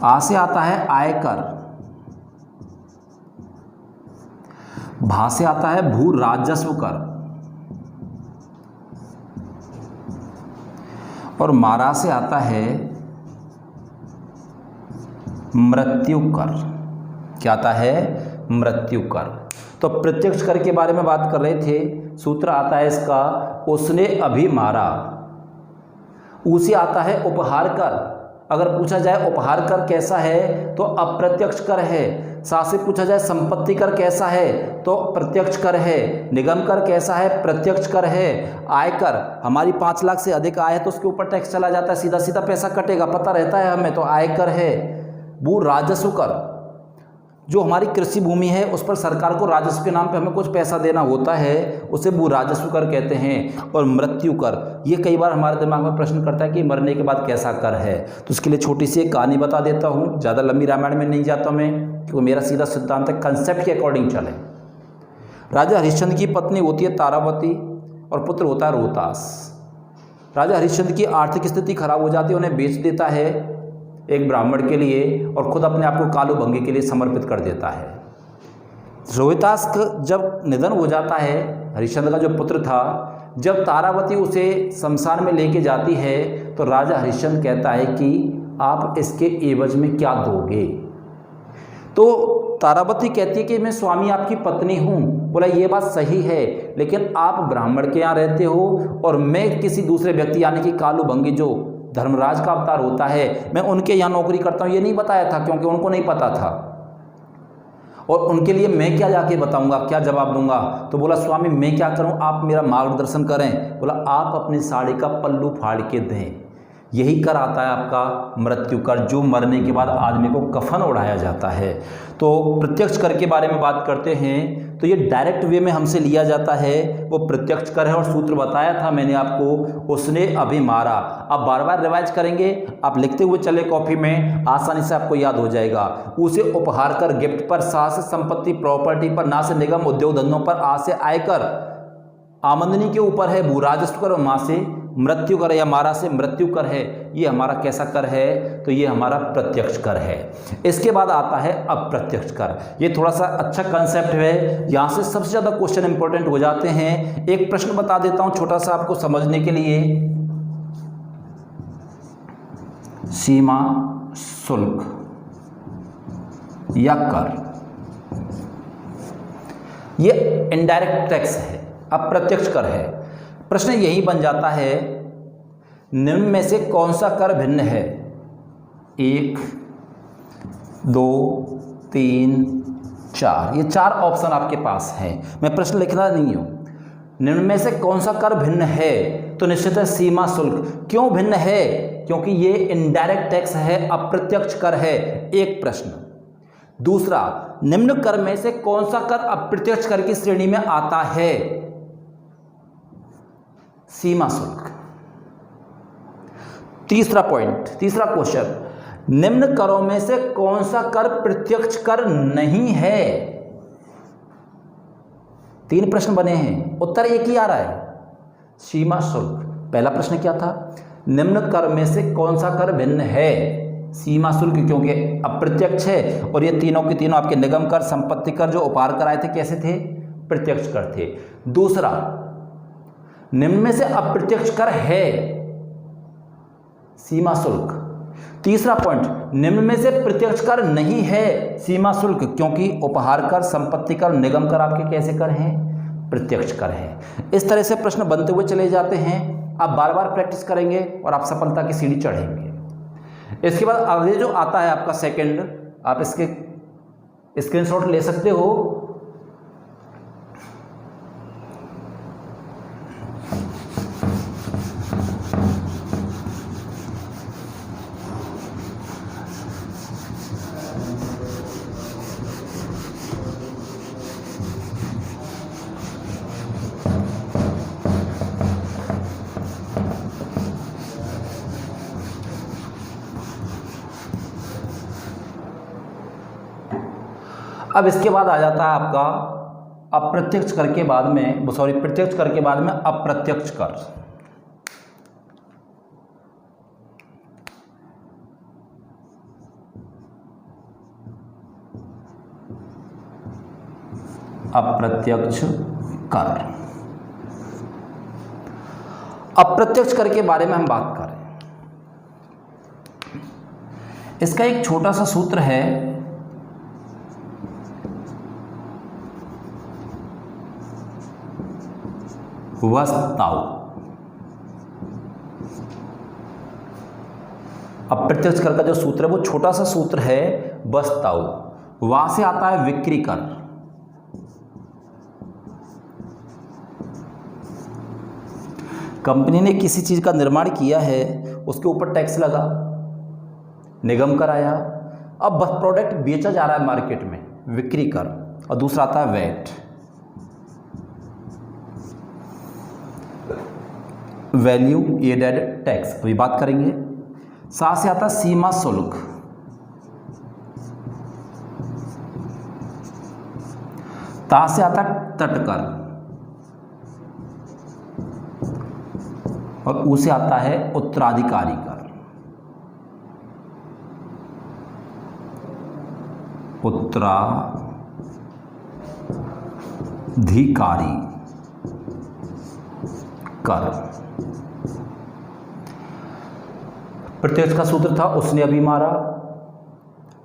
[SPEAKER 1] आ से आता है आयकर। भा से आता है भू राजस्व कर। और मारा से आता है मृत्यु कर। क्या आता है? मृत्यु कर। तो प्रत्यक्ष कर के बारे में बात कर रहे थे। सूत्र आता है इसका उसने अभी मारा। उसे आता है उपहार कर। अगर पूछा जाए उपहार कर कैसा है तो अप्रत्यक्ष कर है। सा से पूछा जाए संपत्ति कर कैसा है तो प्रत्यक्ष कर है। निगम कर कैसा है? प्रत्यक्ष कर है। आयकर, हमारी 5 लाख से अधिक आय है तो उसके ऊपर टैक्स चला जाता है, सीधा सीधा पैसा कटेगा, पता रहता है हमें, तो आयकर है। भू राजस्व कर, जो हमारी कृषि भूमि है उस पर सरकार को राजस्व के नाम पे हमें कुछ पैसा देना होता है, उसे भू राजस्व कर कहते हैं। और मृत्यु कर, ये कई बार हमारे दिमाग में प्रश्न करता है कि मरने के बाद कैसा कर है। तो उसके लिए छोटी सी एक कहानी बता देता हूँ, ज़्यादा लंबी रामायण में नहीं जाता मैं, क्योंकि मेरा सीधा सिद्धांत है कंसेप्ट के अकॉर्डिंग चले। राजा हरिश्चंद्र की पत्नी होती है तारावती और पुत्र होता है रोहतास। राजा हरिश्चंद्र की आर्थिक स्थिति खराब हो जाती है, उन्हें बेच देता है एक ब्राह्मण के लिए और खुद अपने आप को कालूभंगी के लिए समर्पित कर देता है। रोहितास का जब निधन हो जाता है, हरिश्चंद्र का जो पुत्र था, जब तारावती उसे शमशान में लेके जाती है तो राजा हरिश्चंद्र कहता है कि आप इसके एवज में क्या दोगे? तो तारावती कहती है कि मैं स्वामी आपकी पत्नी हूँ। बोला ये बात सही है, लेकिन आप ब्राह्मण के यहाँ रहते हो और मैं किसी दूसरे व्यक्ति यानी कि कालूभंगी जो धर्मराज का अवतार होता है, मैं उनके यहाँ नौकरी करता हूँ। ये नहीं बताया था क्योंकि उनको नहीं पता था, और उनके लिए मैं क्या जाके बताऊंगा, क्या जवाब दूंगा? तो बोला स्वामी मैं क्या करूं, आप मेरा मार्गदर्शन करें। बोला आप अपनी साड़ी का पल्लू फाड़ के दें। यही कर आता है आपका मृत्यु कर, जो मरने के बाद आदमी को कफन ओढ़ाया जाता है। तो प्रत्यक्ष कर के बारे में बात करते हैं तो ये डायरेक्ट वे में हमसे लिया जाता है, वो प्रत्यक्ष कर है। और सूत्र बताया था मैंने आपको, उसने अभी मारा। अब बार बार रिवाइज करेंगे, आप लिखते हुए चले कॉपी में, आसानी से आपको याद हो जाएगा। उसे उपहार कर, गिफ्ट पर, सा से संपत्ति प्रॉपर्टी पर, ना से निगम उद्योग धंधों पर, आ से आयकर आमदनी के ऊपर है, भू राजस्व कर, और माँ से मृत्यु कर या मारा से मृत्यु कर है। ये हमारा कैसा कर है? तो ये हमारा प्रत्यक्ष कर है। इसके बाद आता है अप्रत्यक्ष कर। ये थोड़ा सा अच्छा कंसेप्ट है, यहाँ से सबसे ज़्यादा क्वेश्चन इंपॉर्टेंट हो जाते हैं। एक प्रश्न बता देता हूँ छोटा सा आपको समझने के लिए। सीमा शुल्क या कर, ये इनडायरेक्ट टैक्स है, अप्रत्यक्ष कर है। प्रश्न यही बन जाता है, निम्न में से कौन सा कर भिन्न है? 1, 2, 3, 4, ये 4 ऑप्शन आपके पास हैं। मैं प्रश्न लिखना नहीं हूँ। निम्न में से कौन सा कर भिन्न है? तो निश्चित है सीमा शुल्क। क्यों भिन्न है? क्योंकि ये इनडायरेक्ट टैक्स है, अप्रत्यक्ष कर है। एक प्रश्न। दूसरा, निम्न कर में से कौन सा कर अप्रत्यक्ष कर की श्रेणी में आता है? सीमा शुल्क। तीसरा पॉइंट, तीसरा क्वेश्चन, निम्न करों में से कौन सा कर प्रत्यक्ष कर नहीं है? 3 प्रश्न बने हैं, उत्तर एक ही आ रहा है, सीमा शुल्क। पहला प्रश्न क्या था? निम्न कर में से कौन सा कर भिन्न है? सीमा शुल्क, क्योंकि अप्रत्यक्ष है। और ये तीनों के तीनों आपके निगम कर, संपत्ति कर जो उपहार कर आए थे, कैसे थे? प्रत्यक्ष कर थे। दूसरा, निम्न में से अप्रत्यक्ष कर है, सीमा शुल्क। तीसरा पॉइंट, निम्न में से प्रत्यक्ष कर नहीं है, सीमा शुल्क, क्योंकि उपहार कर, संपत्ति कर, निगम कर आपके कैसे कर हैं? प्रत्यक्ष कर है। इस तरह से प्रश्न बनते हुए चले जाते हैं। आप बार बार प्रैक्टिस करेंगे और आप सफलता की सीढ़ी चढ़ेंगे। इसके बाद आगे जो आता है आपका सेकंड, आप इसके स्क्रीनशॉट ले सकते हो। अब इसके बाद आ जाता है आपका अप्रत्यक्ष कर के बाद में, प्रत्यक्ष कर के बाद में अप्रत्यक्ष कर। अप्रत्यक्ष कर। अप्रत्यक्ष कर के बारे में हम बात करें, इसका एक छोटा सा सूत्र है, वस्ताव। अप्रत्यक्ष कर का जो सूत्र है वो छोटा सा सूत्र है, वस्ताव। वहां से आता है विक्री कर। कंपनी ने किसी चीज का निर्माण किया है, उसके ऊपर टैक्स लगा, निगम कर आया, अब बस प्रोडक्ट बेचा जा रहा है मार्केट में, विक्री कर। और दूसरा आता है वैट, वैल्यू एडेड टैक्स, अभी बात करेंगे। साथ से आता सीमा शुल्क, ता से आता तटकर, और ऊ से आता है उत्तराधिकारी कर। उत्तराधिकारी कर। प्रत्यक्ष का सूत्र था, उसने अभी मारा,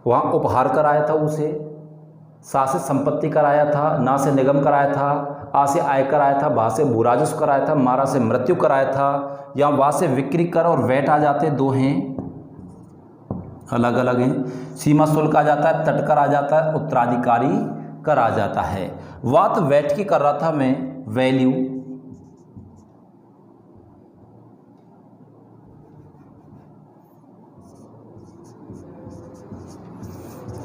[SPEAKER 1] वहां उपहार कराया था उसे, सा से संपत्ति कराया था, ना से निगम कराया था, आ से आय कराया था, भा से भूराजस्व कराया था, मारा से मृत्यु कराया था, या वा से विक्री कर और वैट आ जाते, दो हैं, अलग अलग हैं। सीमा शुल्क आ जाता है, तटकर आ जाता है, उत्तराधिकारी कर आ जाता है। बात वैट की कर रहा था मैं, value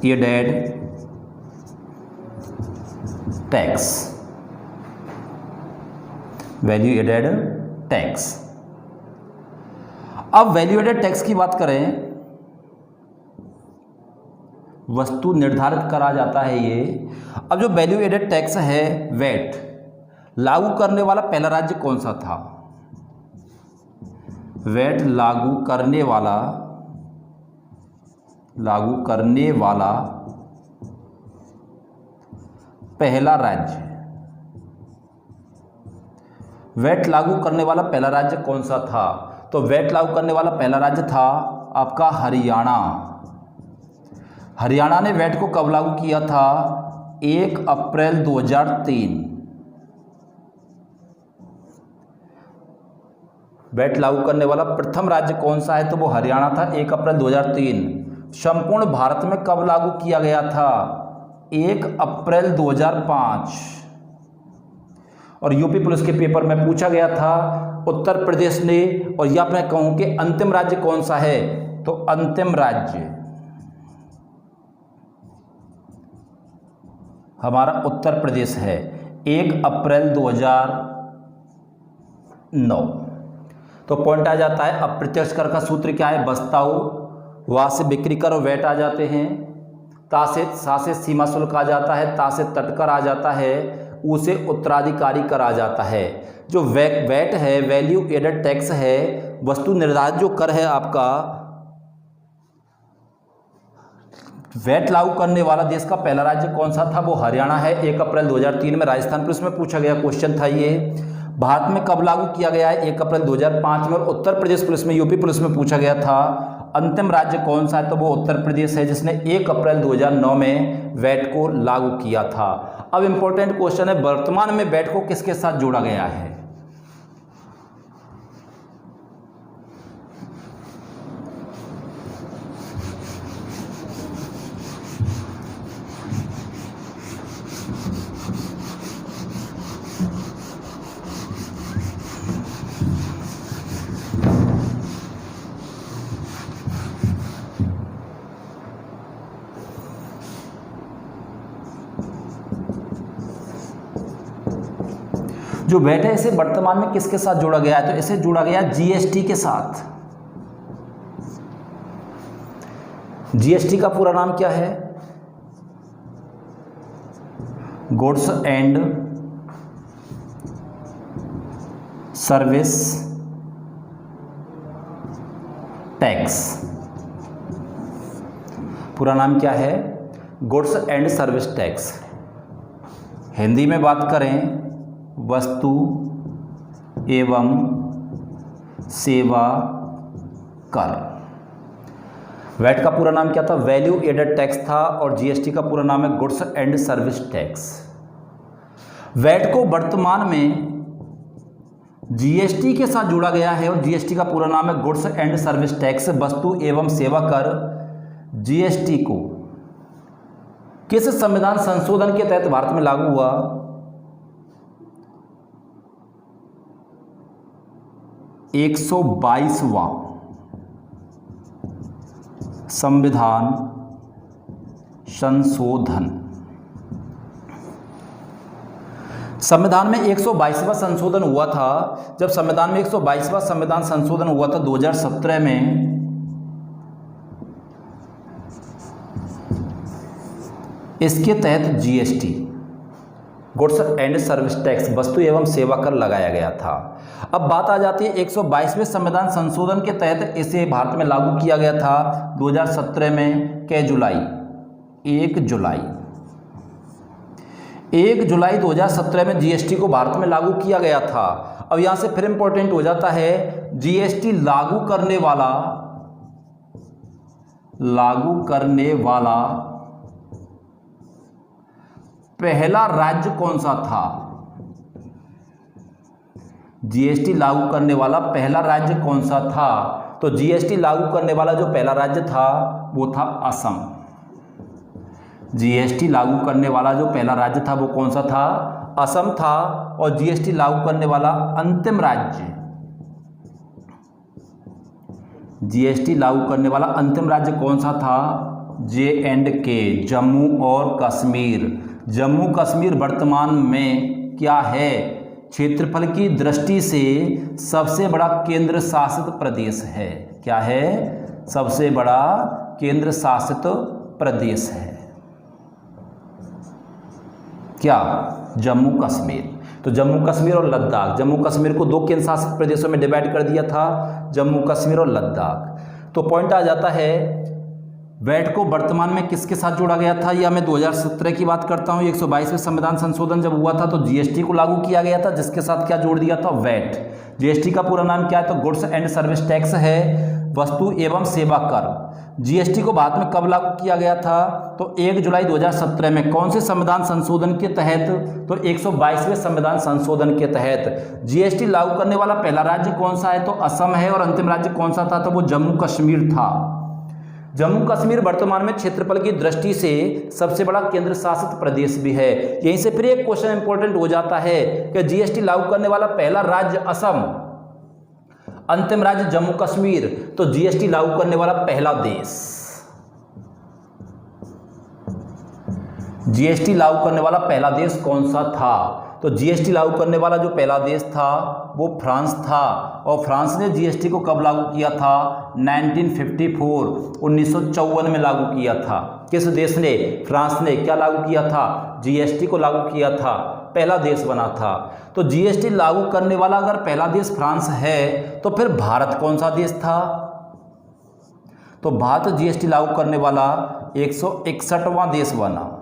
[SPEAKER 1] added tax, value added tax. अब वैल्यू एडेड टैक्स की बात करें, वस्तु निर्धारित करा जाता है ये। अब जो वैल्यू एडेड टैक्स है वैट, लागू करने वाला पहला राज्य कौन सा था? वैट लागू करने वाला पहला राज्य, वैट लागू करने वाला पहला राज्य कौन सा था? तो वैट लागू करने वाला पहला राज्य था आपका हरियाणा। हरियाणा ने वैट को कब लागू किया था? 1 अप्रैल 2003। वैट लागू करने वाला प्रथम राज्य कौन सा है? तो वो हरियाणा था, 1 अप्रैल 2003। संपूर्ण भारत में कब लागू किया गया था? 1 अप्रैल 2005। और यूपी पुलिस के पेपर में पूछा गया था उत्तर प्रदेश ने, और या मैं कहूं कि अंतिम राज्य कौन सा है, तो अंतिम राज्य हमारा उत्तर प्रदेश है, 1 अप्रैल 2009। तो पॉइंट आ जाता है अप्रत्यक्ष कर का सूत्र क्या है? बस्ताऊ, वहाँ से बिक्री कर और वैट आ जाते हैं, ता से सीमा शुल्क आ जाता है, ता से तटकर आ जाता है, ऊ से उत्तराधिकारी कर आ जाता है। जो वैट है, वैल्यू एडेड टैक्स है, वस्तु निर्धारित जो कर है आपका, वैट लागू करने वाला देश का पहला राज्य कौन सा था? वो हरियाणा है। 1 अप्रैल 2003 में राजस्थान पुलिस में पूछा गया क्वेश्चन था ये। भारत में कब लागू किया गया है? 1 अप्रैल 2005 में। और उत्तर प्रदेश पुलिस में, यूपी पुलिस में पूछा गया था अंतिम राज्य कौन सा है, तो वो उत्तर प्रदेश है, जिसने 1 अप्रैल 2009 में वैट को लागू किया था। अब इंपॉर्टेंट क्वेश्चन है, वर्तमान में वैट को किसके साथ जोड़ा गया है? जो वैट है इसे वर्तमान में किसके साथ जोड़ा गया है? तो इसे जोड़ा गया जीएसटी के साथ। जीएसटी का पूरा नाम क्या है? Goods and service tax. पूरा नाम क्या है? Goods and service tax. Hindi में बात करें, वस्तु एवं सेवा कर। वैट का पूरा नाम क्या था? वैल्यू एडेड टैक्स था। और जीएसटी का पूरा नाम है goods and service tax. VAT को वर्तमान में जीएसटी के साथ जोड़ा गया है, और जीएसटी का पूरा नाम है गुड्स एंड सर्विस टैक्स। वस्तु एवं सेवा कर जीएसटी को किस संविधान संशोधन के तहत भारत में लागू हुआ? 122वां संविधान संशोधन। संविधान में 122वां संशोधन हुआ था। जब संविधान में 122वां संविधान संशोधन हुआ था 2017 में, इसके तहत GST, goods and service tax, वस्तु एवं सेवा कर लगाया गया था। अब बात आ जाती है 122वें संविधान संशोधन के तहत इसे भारत में लागू किया गया था 2017 में। कै जुलाई? 1 जुलाई 2017 में जीएसटी को भारत में लागू किया गया था। अब यहां से फिर इंपॉर्टेंट हो जाता है, जीएसटी लागू करने वाला पहला राज्य कौन सा था? जीएसटी लागू करने वाला पहला राज्य कौन सा था? तो जीएसटी लागू करने वाला जो पहला राज्य था वो था असम। जीएसटी लागू करने वाला जो पहला राज्य था वो कौन सा था? असम था। और जीएसटी लागू करने वाला अंतिम राज्य, जीएसटी लागू करने वाला अंतिम राज्य कौन सा था? J&K, जम्मू और कश्मीर। जम्मू कश्मीर वर्तमान में क्या है? क्षेत्रफल की दृष्टि से सबसे बड़ा केंद्र शासित प्रदेश है। क्या है? सबसे बड़ा केंद्र शासित प्रदेश है। क्या? जम्मू कश्मीर। तो जम्मू कश्मीर और लद्दाख, जम्मू कश्मीर को 2 केंद्र शासित प्रदेशों में डिवाइड कर दिया था, जम्मू कश्मीर और लद्दाख। तो पॉइंट आ जाता है, वैट को वर्तमान में किसके साथ जोड़ा गया था? या मैं 2017 की बात करता हूँ। 122वें संविधान संशोधन जब हुआ था तो जीएसटी को लागू किया गया था, जिसके साथ क्या जोड़ दिया था? वैट। जीएसटी का पूरा नाम क्या है? तो गुड्स एंड सर्विस टैक्स है, वस्तु एवं सेवा कर। जीएसटी को भारत में कब लागू किया गया था? तो 1 जुलाई 2017 में। कौन से संविधान संशोधन के तहत? तो 122वें संविधान संशोधन के तहत। जीएसटी लागू करने वाला पहला राज्य कौन सा है? तो असम है। और अंतिम राज्य कौन सा था? तो वो जम्मू कश्मीर था। जम्मू कश्मीर वर्तमान में क्षेत्रफल की दृष्टि से सबसे बड़ा केंद्र शासित प्रदेश भी है। यहीं से फिर एक क्वेश्चन इंपॉर्टेंट हो जाता है कि जीएसटी लागू करने वाला पहला राज्य असम, अंतिम राज्य जम्मू कश्मीर, तो जीएसटी लागू करने वाला पहला देश, जीएसटी लागू करने वाला पहला देश कौन सा था? तो जीएसटी लागू करने वाला जो पहला देश था वो फ्रांस था। और फ्रांस ने जीएसटी को कब लागू किया था? 1954 में लागू किया था। किस देश ने? फ्रांस ने क्या लागू किया था? जीएसटी को लागू किया था, पहला देश बना था। तो जीएसटी लागू करने वाला अगर पहला देश फ्रांस है तो फिर भारत कौन सा देश था? तो भारत जीएसटी लागू करने वाला 161वां देश बना।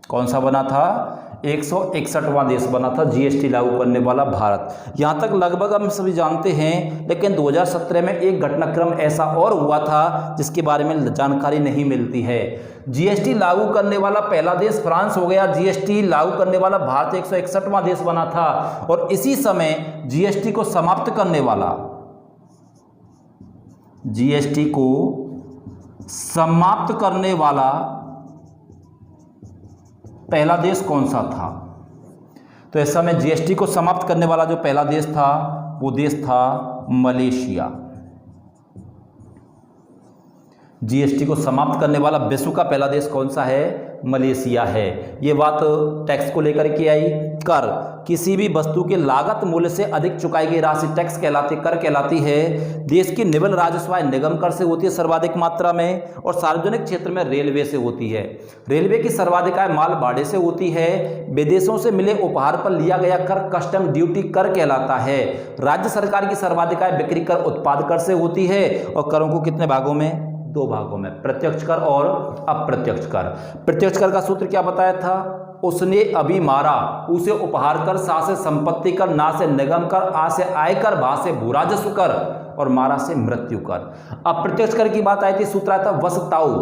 [SPEAKER 1] कौन सा बना था? 161वां देश बना था जीएसटी लागू करने वाला भारत। यहाँ तक लगभग हम सभी जानते हैं, लेकिन 2017 में एक घटनाक्रम ऐसा और हुआ था जिसके बारे में जानकारी नहीं मिलती है। जीएसटी लागू करने वाला पहला देश फ्रांस हो गया, जीएसटी लागू करने वाला भारत 161वां देश बना था। और इसी समय जीएसटी को समाप्त करने वाला, जीएसटी को समाप्त करने वाला पहला देश कौन सा था? तो इस समय जीएसटी को समाप्त करने वाला जो पहला देश था वो देश था मलेशिया। जीएसटी को समाप्त करने वाला विश्व का पहला देश कौन सा है? मलेशिया है। ये बात टैक्स को लेकर के आई। कर, किसी भी वस्तु के लागत मूल्य से अधिक चुकाई गई राशि टैक्स कहलाती, कर कहलाती है। देश की निवल राजस्व आय निगम कर से होती है सर्वाधिक मात्रा में, और सार्वजनिक क्षेत्र में रेलवे से होती है। रेलवे की सर्वाधिक आय माल भाड़े से होती है। विदेशों से मिले उपहार पर लिया गया कर कस्टम ड्यूटी कर कहलाता है। राज्य सरकार की सर्वाधिक आय बिक्री कर उत्पाद कर से होती है। और करों को कितने भागों में? 2 भागों में, प्रत्यक्ष कर और अप्रत्यक्ष कर। प्रत्यक्ष कर का सूत्र क्या बताया था? उसने अभी मारा, उसे उपहार कर, सा से संपत्ति कर, ना से निगम कर, आ से आयकर, भा से भूराजस्व कर, और मारा से मृत्यु कर। अप्रत्यक्ष कर की बात आई थी, सूत्र आया था वसताऊ,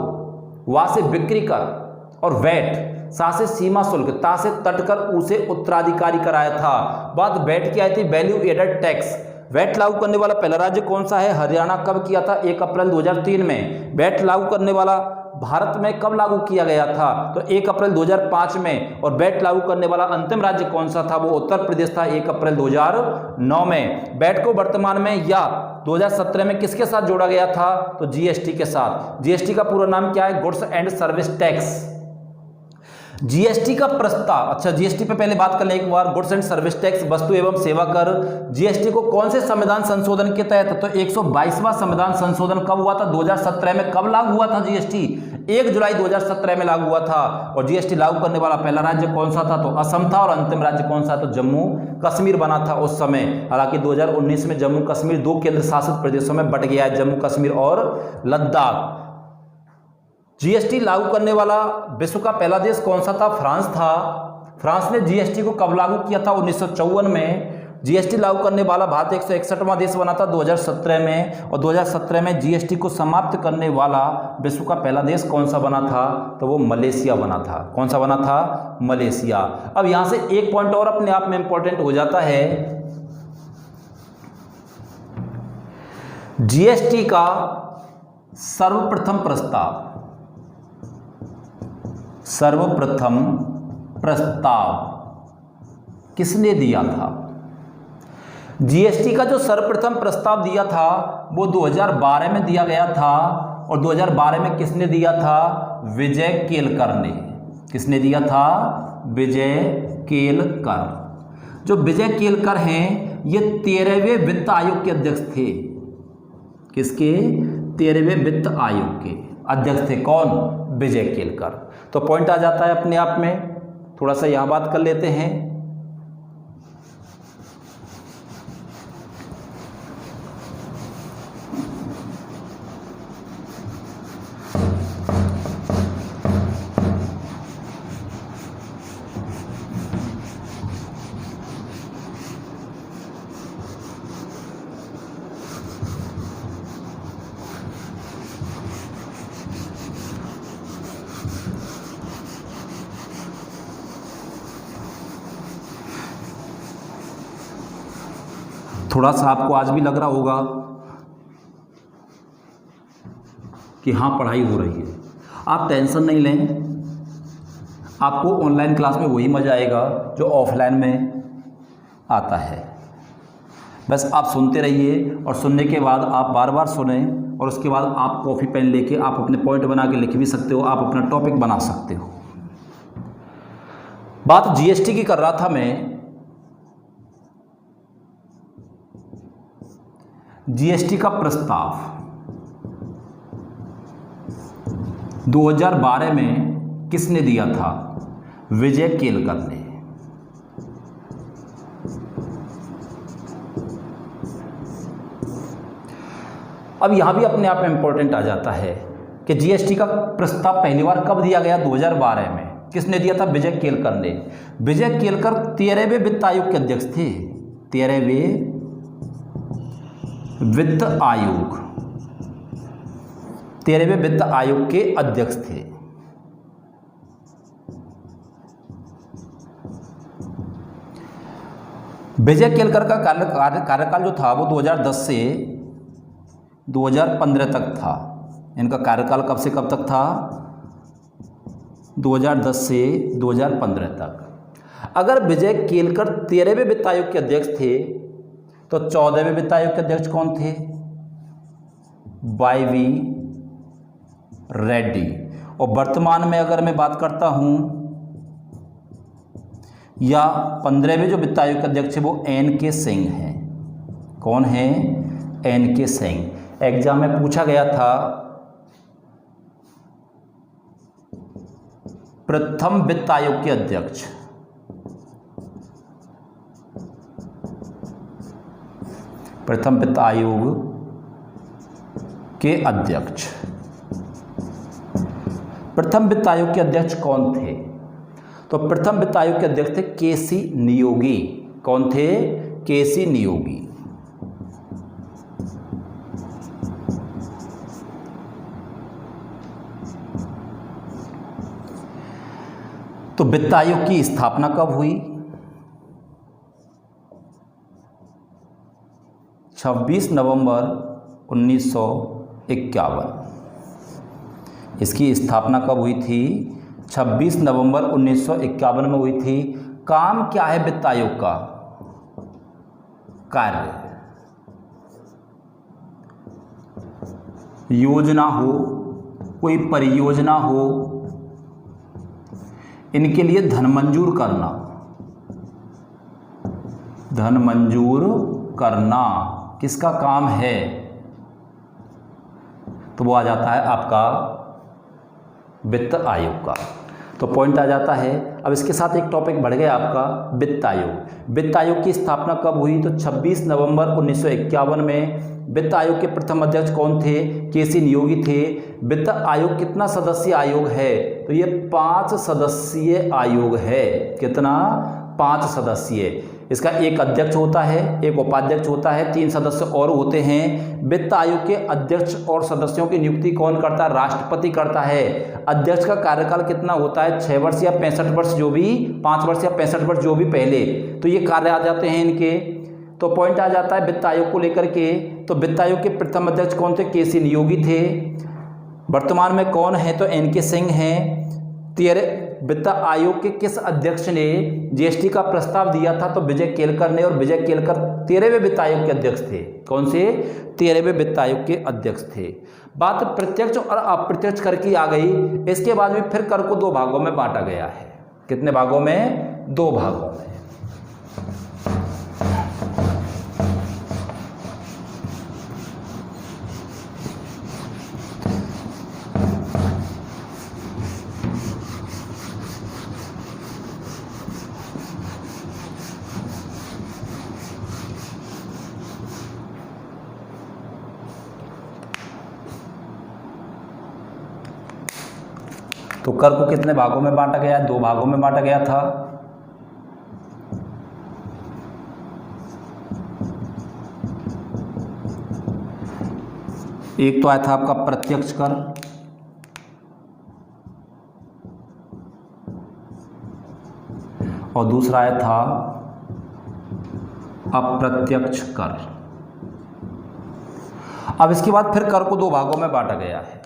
[SPEAKER 1] वा से बिक्री कर और वैट, सा से सीमा शुल्क, ता से तट कर, उसे उत्तराधिकारी कराया था। बात वैट की आई थी, वैल्यू एडेड टैक्स। वैट लागू करने वाला पहला राज्य कौन सा है? हरियाणा। कब किया था? 1 अप्रैल 2003 में। वैट लागू करने वाला भारत में कब लागू किया गया था? तो 1 अप्रैल 2005 में। और वैट लागू करने वाला अंतिम राज्य कौन सा था? वो उत्तर प्रदेश था, 1 अप्रैल 2009 में। वैट को वर्तमान में या 2017 में किसके साथ जोड़ा गया था? तो जीएसटी के साथ। जीएसटी का पूरा नाम क्या है? Goods and service tax. GST का प्रस्ताव, अच्छा जीएसटी पे पहले बात कर लें एक बार। गुड्स एंड सर्विस टैक्स, वस्तु एवं सेवा कर। जीएसटी को कौन से संविधान संशोधन के तहत? तो 122वां संविधान संशोधन कब हुआ था? 2017 में। कब लागू हुआ था जीएसटी? 1 जुलाई 2017 में लागू हुआ था। और जीएसटी लागू करने वाला पहला राज्य कौन सा था? तो असम था। और अंतिम राज्य कौन सा? तो जम्मू कश्मीर बना था उस समय। हालांकि 2019 में जम्मू कश्मीर 2 केंद्र शासित प्रदेशों में बंट गया है, जम्मू कश्मीर और लद्दाख। जीएसटी लागू करने वाला विश्व का पहला देश कौन सा था? फ्रांस था। फ्रांस ने जीएसटी को कब लागू किया था? 1954 में। जीएसटी लागू करने वाला भारत 161वां देश बना था 2017 में। और 2017 में जीएसटी को समाप्त करने वाला विश्व का पहला देश कौन सा बना था? तो वो मलेशिया बना था। कौन सा बना था? मलेशिया। अब यहां से एक पॉइंट और अपने आप में इंपॉर्टेंट हो जाता है। जीएसटी का सर्वप्रथम प्रस्ताव किसने दिया था? जीएसटी का जो सर्वप्रथम प्रस्ताव दिया था वो 2012 में दिया गया था। और 2012 में किसने दिया था? विजय केलकर ने। किसने दिया था? विजय केलकर। जो विजय केलकर हैं ये 13वें वित्त आयोग के अध्यक्ष थे। किसके? 13वें वित्त आयोग के अध्यक्ष थे। कौन? विजय केलकर। तो पॉइंट आ जाता है अपने आप में। थोड़ा सा यहां बात कर लेते हैं। थोड़ा सा आपको आज भी लग रहा होगा कि हाँ पढ़ाई हो रही है। आप टेंशन नहीं लें, आपको ऑनलाइन क्लास में वही मज़ा आएगा जो ऑफलाइन में आता है। बस आप सुनते रहिए और सुनने के बाद आप बार बार सुने और उसके बाद आप कॉपी पेन लेके आप अपने पॉइंट बना के लिख भी सकते हो, आप अपना टॉपिक बना सकते हो। बात जीएसटी की कर रहा था मैं। जीएसटी का प्रस्ताव 2012 में किसने दिया था? विजय केलकर ने। अब यहां भी अपने आप में इंपॉर्टेंट आ जाता है कि जीएसटी का प्रस्ताव पहली बार कब दिया गया? 2012 में। किसने दिया था? विजय केलकर ने। विजय केलकर 13वें वित्त आयोग के अध्यक्ष थे। 13वें वित्त आयोग, 13वें वित्त आयोग के अध्यक्ष थे। विजय केलकर का कार्यकाल जो था वो 2010 से 2015 तक था। इनका कार्यकाल कब से कब तक था? 2010 से 2015 तक। अगर विजय केलकर 13वें वित्त आयोग के अध्यक्ष थे तो 14वें वित्त आयोग के अध्यक्ष कौन थे? वाई.वी. रेड्डी। और वर्तमान में अगर मैं बात करता हूं या 15वें जो वित्त आयोग के अध्यक्ष है वो एन.के. सिंह हैं। कौन है? एन.के. सिंह। एग्जाम में पूछा गया था प्रथम वित्त आयोग के अध्यक्ष, प्रथम वित्त आयोग के अध्यक्ष, प्रथम वित्त आयोग के अध्यक्ष कौन थे? तो प्रथम वित्त आयोग के अध्यक्ष थे के.सी. नियोगी। कौन थे? के.सी. नियोगी। तो वित्त आयोग की स्थापना कब हुई? 26 नवंबर 1951। इसकी स्थापना कब हुई थी? 26 नवंबर 1951 में हुई थी। काम क्या है वित्त आयोग का? कार्य, योजना हो, कोई परियोजना हो, इनके लिए धन मंजूर करना, धन मंजूर करना किसका काम है? तो वो आ जाता है आपका वित्त आयोग का। तो पॉइंट आ जाता है। अब इसके साथ एक टॉपिक बढ़ गया आपका वित्त आयोग। वित्त आयोग की स्थापना कब हुई? तो 26 नवंबर 1951 में। वित्त आयोग के प्रथम अध्यक्ष कौन थे? के.सी. नियोगी थे। वित्त आयोग कितना सदस्यीय आयोग है? तो ये 5 सदस्यीय आयोग है। कितना? 5 सदस्यीय। इसका एक अध्यक्ष होता है, एक उपाध्यक्ष होता है, 3 सदस्य और होते हैं। वित्त आयोग के अध्यक्ष और सदस्यों की नियुक्ति कौन करता है? राष्ट्रपति करता है। अध्यक्ष का कार्यकाल कितना होता है? 6 वर्ष या 65 वर्ष, जो भी 5 वर्ष या 65 वर्ष जो भी पहले, तो ये कार्य आ जाते हैं इनके। तो पॉइंट आ जाता है वित्त आयोग को लेकर के। तो वित्त आयोग के प्रथम अध्यक्ष कौन थे? के.सी. नियोगी थे। वर्तमान में कौन है? तो एन.के. सिंह हैं। 13 वित्त आयोग के किस अध्यक्ष ने जीएसटी का प्रस्ताव दिया था? तो विजय केलकर ने। और विजय केलकर 13वें वित्त आयोग के अध्यक्ष थे। कौन से? 13वें वित्त आयोग के अध्यक्ष थे। बात प्रत्यक्ष और अप्रत्यक्ष कर की आ गई। इसके बाद में फिर कर को 2 भागों में बांटा गया है। कितने भागों में? 2 भागों में। तो कर को कितने भागों में बांटा गया? 2 भागों में बांटा गया था। एक तो आया था आपका प्रत्यक्ष कर, और दूसरा आया था अप्रत्यक्ष कर। अब इसके बाद फिर कर को 2 भागों में बांटा गया है।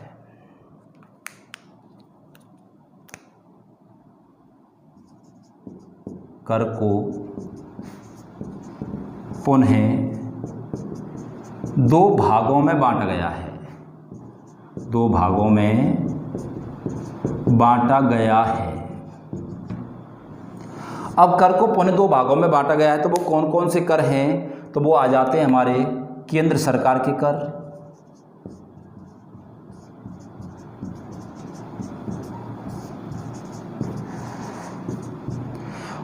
[SPEAKER 1] कर को पुनः दो भागों में बांटा गया है, दो भागों में बांटा गया है। अब कर को पुनः दो भागों में बांटा गया है तो वो कौन कौन से कर हैं, तो वो आ जाते हैं हमारे केंद्र सरकार के कर,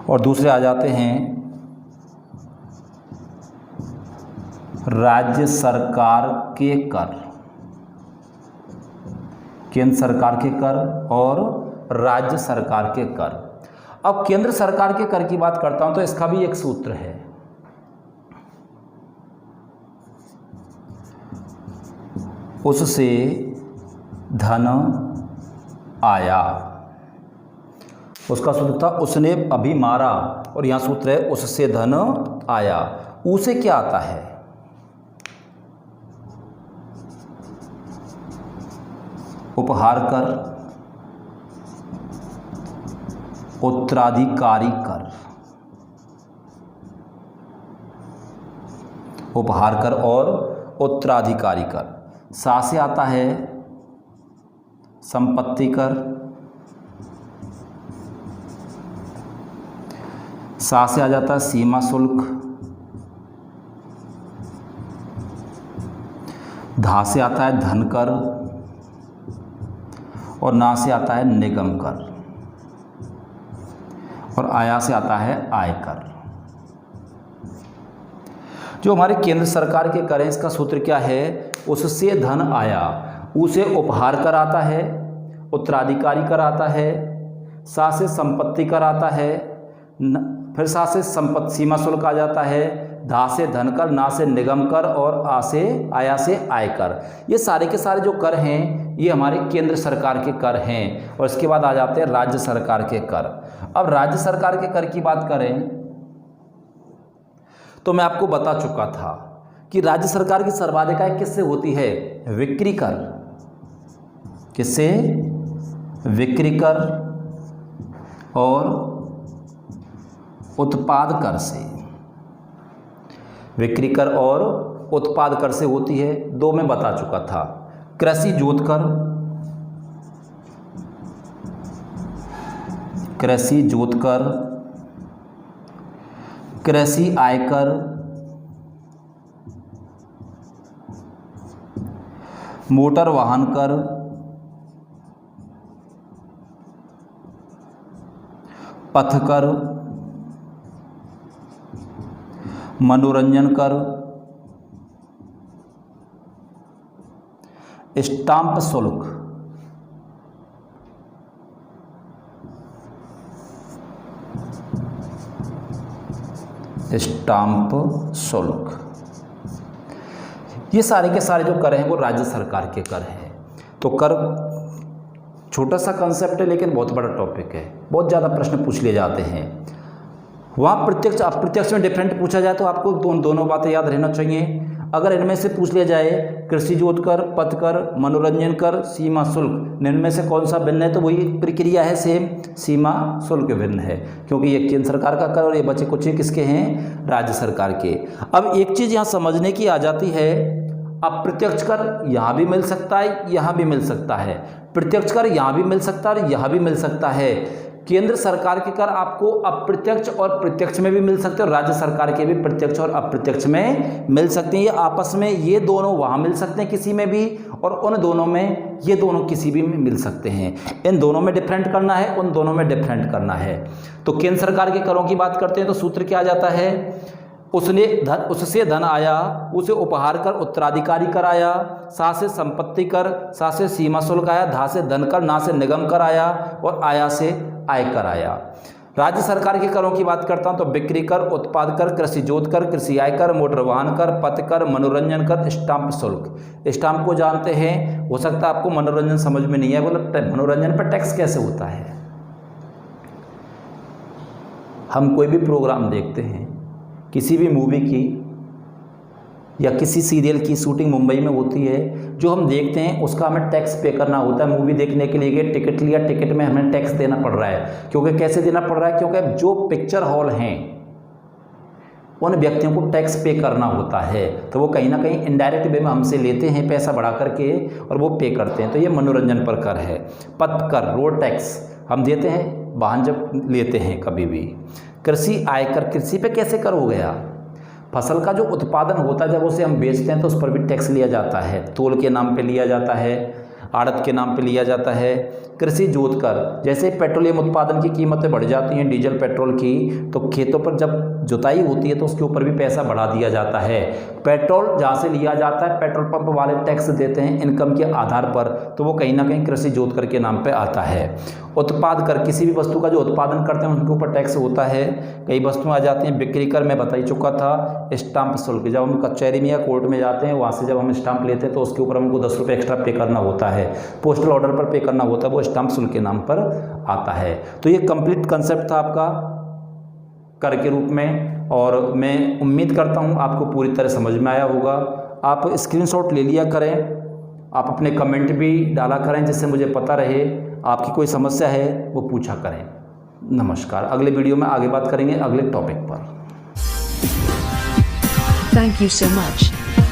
[SPEAKER 1] और दूसरे आ जाते हैं राज्य सरकार के कर, केंद्र सरकार के कर और राज्य सरकार के कर। अब केंद्र सरकार के कर की बात करता हूं तो इसका भी एक सूत्र है, उससे धन आया। उसका सूत्र था उसने अभी मारा, और यहां सूत्र है उससे धन आया। उसे क्या आता है, उपहार कर, उत्तराधिकारी कर, उपहार कर और उत्तराधिकारी कर। सा से आता है संपत्ति कर, सा से आ जाता है सीमा शुल्क, धा से आता है धन कर, और ना से आता है निगम कर, और आया से आता है आयकर। जो हमारे केंद्र सरकार के कर हैं इसका सूत्र क्या है, उससे धन आया। उसे उपहार कर आता है, उत्तराधिकारी कर आता है, सा से संपत्ति कर आता है, फिर सा से संपत्ति सीमा शुल्क आ जाता है, धा से धन कर, ना से निगम कर, और आया से आयकर। ये सारे के सारे जो कर हैं ये हमारे केंद्र सरकार के कर हैं। और इसके बाद आ जाते हैं राज्य सरकार के कर। अब राज्य सरकार के कर की बात करें तो मैं आपको बता चुका था कि राज्य सरकार की सर्वाधिक आय किससे होती है, बिक्री कर। किससे, बिक्री कर और उत्पाद कर से। बिक्री कर और उत्पाद कर से होती है, दो में बता चुका था। कृषि जोत कर, कृषि जोत कर, कृषि आयकर, मोटर वाहन कर, पथ कर, मनोरंजन कर, स्टाम्प शुल्क, स्टाम्प शुल्क। ये सारे के सारे जो कर हैं वो राज्य सरकार के कर हैं। तो कर छोटा सा कंसेप्ट है लेकिन बहुत बड़ा टॉपिक है, बहुत ज़्यादा प्रश्न पूछ लिए जाते हैं। वहाँ प्रत्यक्ष अप्रत्यक्ष में डिफरेंट पूछा जाए तो आपको दोनों बातें याद रहना चाहिए। अगर इनमें से पूछ लिया जाए कृषि जोत कर, पथ कर, मनोरंजन कर, सीमा शुल्क, इनमें से कौन सा भिन्न है, तो वही प्रक्रिया है, सेम सीमा शुल्क भिन्न है, क्योंकि ये केंद्र सरकार का कर और ये बचे कुछ किसके हैं, राज्य सरकार के। अब एक चीज़ यहाँ समझने की आ जाती है, अप्रत्यक्ष कर यहाँ भी मिल सकता है, यहाँ भी मिल सकता है, प्रत्यक्ष कर यहाँ भी मिल सकता है और यहाँ भी मिल सकता है। केंद्र सरकार के कर आपको अप्रत्यक्ष और प्रत्यक्ष में भी मिल सकते हैं और राज्य सरकार के भी प्रत्यक्ष और अप्रत्यक्ष में मिल सकते हैं। ये आपस में ये दोनों वहाँ मिल सकते हैं किसी में भी, और उन दोनों में ये दोनों किसी भी में मिल सकते हैं। इन दोनों में डिफरेंट करना है, उन दोनों में डिफरेंट करना है। तो केंद्र सरकार के करों की बात करते हैं तो सूत्र क्या आ जाता है, उससे धन आया, उसे उपहार कर उत्तराधिकारी कर आया, सा से संपत्ति कर, सा से सीमा शुल्क आया, धा से धन कर, ना से निगम कर आया, और आया से आयकर आया। राज्य सरकार के करों की बात करता हूं तो बिक्री कर, उत्पाद कर, कृषि जोत कर, कृषि आयकर, मोटर वाहन कर, पथ कर, मनोरंजन कर, स्टाम्प शुल्क। स्टाम्प को जानते हैं, हो सकता है आपको मनोरंजन समझ में नहीं है, बोले मनोरंजन पर टैक्स कैसे होता है। हम कोई भी प्रोग्राम देखते हैं, किसी भी मूवी की या किसी सीरियल की शूटिंग मुंबई में होती है, जो हम देखते हैं उसका हमें टैक्स पे करना होता है। मूवी देखने के लिए गए, टिकट लिया, टिकट में हमें टैक्स देना पड़ रहा है। क्योंकि कैसे देना पड़ रहा है? क्योंकि जो पिक्चर हॉल हैं उन व्यक्तियों को टैक्स पे करना होता है, तो वो कहीं ना कहीं इनडायरेक्ट वे में हमसे लेते हैं पैसा बढ़ा करके और वो पे करते हैं। तो ये मनोरंजन पर कर है। पथ कर, रोड टैक्स हम देते हैं वाहन जब लेते हैं कभी भी। कृषि आयकर, कृषि पे कैसे कर हो गया? फसल का जो उत्पादन होता है जब उसे हम बेचते हैं तो उस पर भी टैक्स लिया जाता है। तोल के नाम पे लिया जाता है, आड़त के नाम पे लिया जाता है। कृषि जोत कर, जैसे पेट्रोलियम उत्पादन की कीमतें बढ़ जाती हैं, डीजल पेट्रोल की, तो खेतों पर जब जुताई होती है तो उसके ऊपर भी पैसा बढ़ा दिया जाता है। पेट्रोल जहाँ से लिया जाता है, पेट्रोल पंप वाले टैक्स देते हैं इनकम के आधार पर, तो वो कहीं ना कहीं कृषि जोत कर के नाम पे आता है। उत्पाद कर, किसी भी वस्तु का जो उत्पादन करते हैं उनके ऊपर टैक्स होता है। कई वस्तुएं आ जाती हैं। बिक्री कर मैं बता ही चुका था। स्टाम्प शुल्क, जब हम कचहरी में या कोर्ट में जाते हैं वहाँ से जब हम स्टाम्प लेते हैं तो उसके ऊपर हमको 10 रुपये एक्स्ट्रा पे करना होता है। पोस्टल ऑर्डर पर पे करना होता है, वो स्टाम्प शुल्क के नाम पर आता है। तो ये कंप्लीट कंसेप्ट था आपका कर के रूप में, और मैं उम्मीद करता हूँ आपको पूरी तरह समझ में आया होगा। आप स्क्रीनशॉट ले लिया करें, आप अपने कमेंट भी डाला करें जिससे मुझे पता रहे। आपकी कोई समस्या है वो पूछा करें। नमस्कार। अगले वीडियो में आगे बात करेंगे अगले टॉपिक पर।
[SPEAKER 2] Thank you so much.